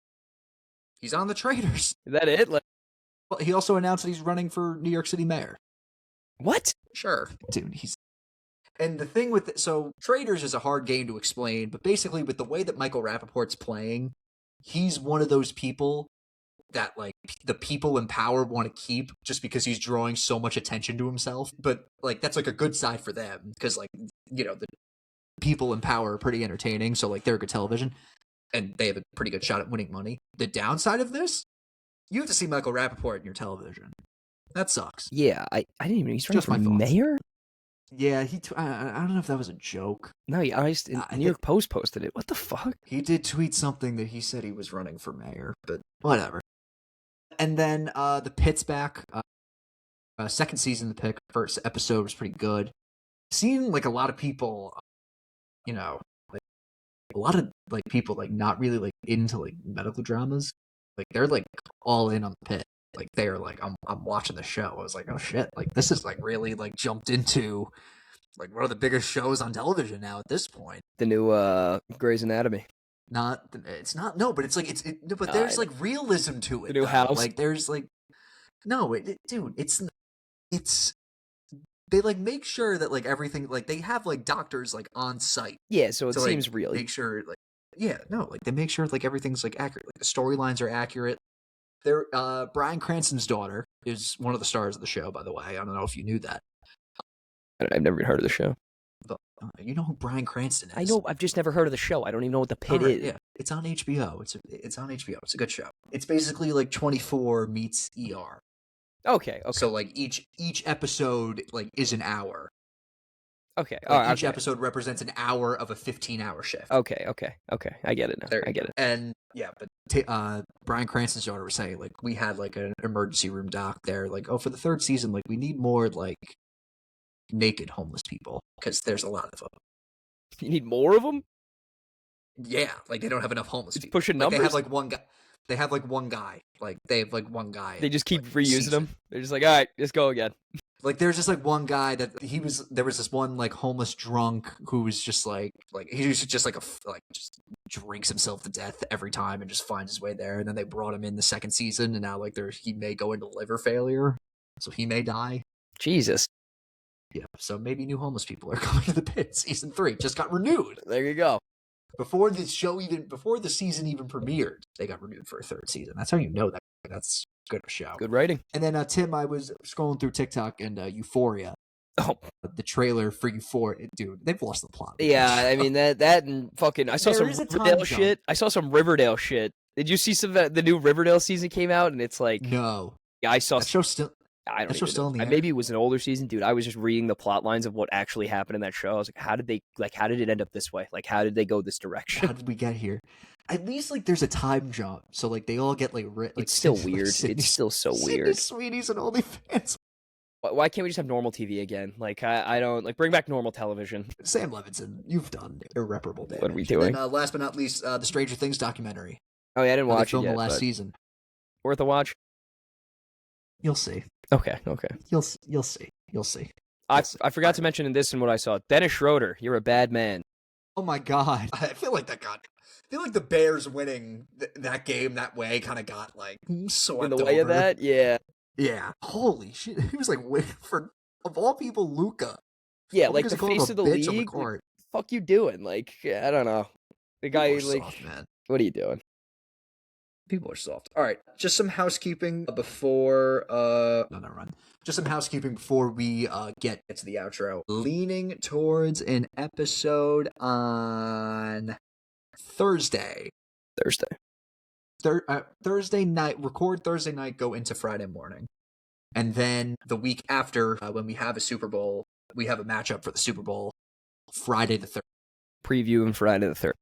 He's on the Traitors. Is that it? Like, well, he also announced that he's running for New York City mayor. What? Sure. Dude, and the thing with it, so Traitors is a hard game to explain, but basically with the way that Michael Rappaport's playing, he's one of those people that like the people in power want to keep just because he's drawing so much attention to himself. But like that's like a good side for them because like, the people in power are pretty entertaining. So like they're good television and they have a pretty good shot at winning money. The downside of this, you have to see Michael Rappaport in your television. That sucks. Yeah, I didn't even know he's running for mayor? Yeah, I don't know if that was a joke. No, New York Post posted it. What the fuck? He did tweet something that he said he was running for mayor, but whatever. And then the Pit's back. Second season of the Pit. First episode was pretty good. Seeing like a lot of people, like a lot of like people like not really like into like medical dramas. Like they're like all in on the Pit. Like they're like, I'm watching the show. I was like, oh shit, like this is like really like jumped into like one of the biggest shows on television now at this point. The new Grey's Anatomy. But it's like but there's like realism to it. The new House. Like there's like, no, dude, it's they like make sure that like everything, like they have like doctors like on site. Yeah, so it to, seems like, real. Make sure like like they make sure like everything's like accurate. Like the storylines are accurate. They're Bryan Cranston's daughter is one of the stars of the show, by the way. I don't know if you knew that. I've never even heard of the show. But you know who Bryan Cranston is? I know. I've just never heard of the show. I don't even know what the pit is. Yeah, it's on HBO. It's on HBO. It's a good show. It's basically like 24 meets ER. Okay. So like each episode like is an hour. Okay. Like each episode represents an hour of a 15-hour shift. Okay. I get it now. I get it. And yeah, but Bryan Cranston's daughter was saying like we had like an emergency room doc there. Like, oh, for the third season, like we need more like naked homeless people because there's a lot of them. You need more of them? Yeah, like they don't have enough homeless people. Pushing like, numbers. They have like one guy. They have like one guy. Like they have like one guy. They just keep like, reusing season. them. They're just like, all right, let's go again. Like there's just like one guy that there was this one like homeless drunk who was just like he was just like just drinks himself to death every time and just finds his way there. And then they brought him in the second season, and now like he may go into liver failure, so he may die. Jesus. Yeah, so maybe new homeless people are coming to the pit. Season 3 just got renewed. There you go. Before the season even premiered, they got renewed for a third season. That's how you know that. That's good show. Good writing. And then Tim, I was scrolling through TikTok and Euphoria. Oh, the trailer for Euphoria, dude, they've lost the plot. Yeah, I mean that and fucking. I saw some Riverdale shit. I saw some Riverdale shit. Did you see some of the new Riverdale season came out? And it's like, no. Yeah, I saw. That show still. I don't know. Still in the air? Maybe it was an older season, dude. I was just reading the plot lines of what actually happened in that show. I was like, how did it end up this way? Like, how did they go this direction? How did we get here? At least like there's a time jump, so like they all get like it's still weird. It's still so weird. Sweeties and OnlyFans. Why can't we just have normal TV again? Like I don't like bring back normal television. Sam Levinson, you've done irrepreable damage. What are we doing? And last but not least, the Stranger Things documentary. Oh yeah, I didn't watch it yet. The last season. Worth a watch. You'll see. Okay. You'll see. I forgot to mention in this and what I saw. Dennis Schroeder, you're a bad man. Oh my God! I feel like the Bears winning that game that way kind of got like swept in the way over. of that. Yeah. Yeah. Holy shit! He was like waiting for, of all people, Luka. Yeah, like the face of the league. Like, fuck you doing? Like I don't know. The guy like, soft, man. What are you doing? People are soft. All right, just some housekeeping before Just some housekeeping before we get to the outro. Leaning towards an episode on Thursday. Thursday night. Record Thursday night. Go into Friday morning, and then the week after, when we have a Super Bowl, we have a matchup for the Super Bowl. Friday the 3rd. Preview and Friday the 3rd.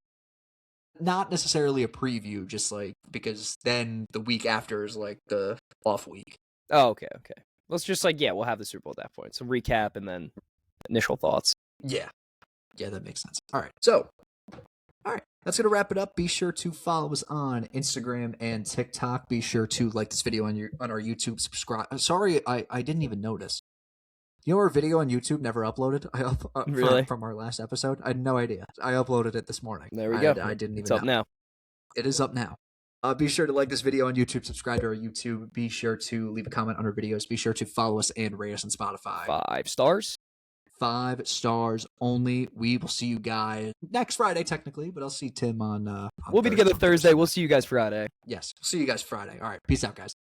Not necessarily a preview, just like because then the week after is like the off week. Oh, okay. Let's just like we'll have the Super Bowl at that point. Some recap and then initial thoughts. Yeah, that makes sense. All right, that's gonna wrap it up. Be sure to follow us on Instagram and TikTok. Be sure to like this video on our YouTube. Subscribe. Sorry, I didn't even notice. You know our video on YouTube never uploaded? Really? From our last episode? I had no idea. I uploaded it this morning. There we go. I didn't even It's up now. It is up now. Be sure to like this video on YouTube, subscribe to our YouTube. Be sure to leave a comment on our videos. Be sure to follow us and rate us on Spotify. 5 stars? 5 stars only. We will see you guys next Friday, technically, but I'll see Tim on we'll be together Thursday. We'll see you guys Friday. Yes, we'll see you guys Friday. All right, peace out, guys.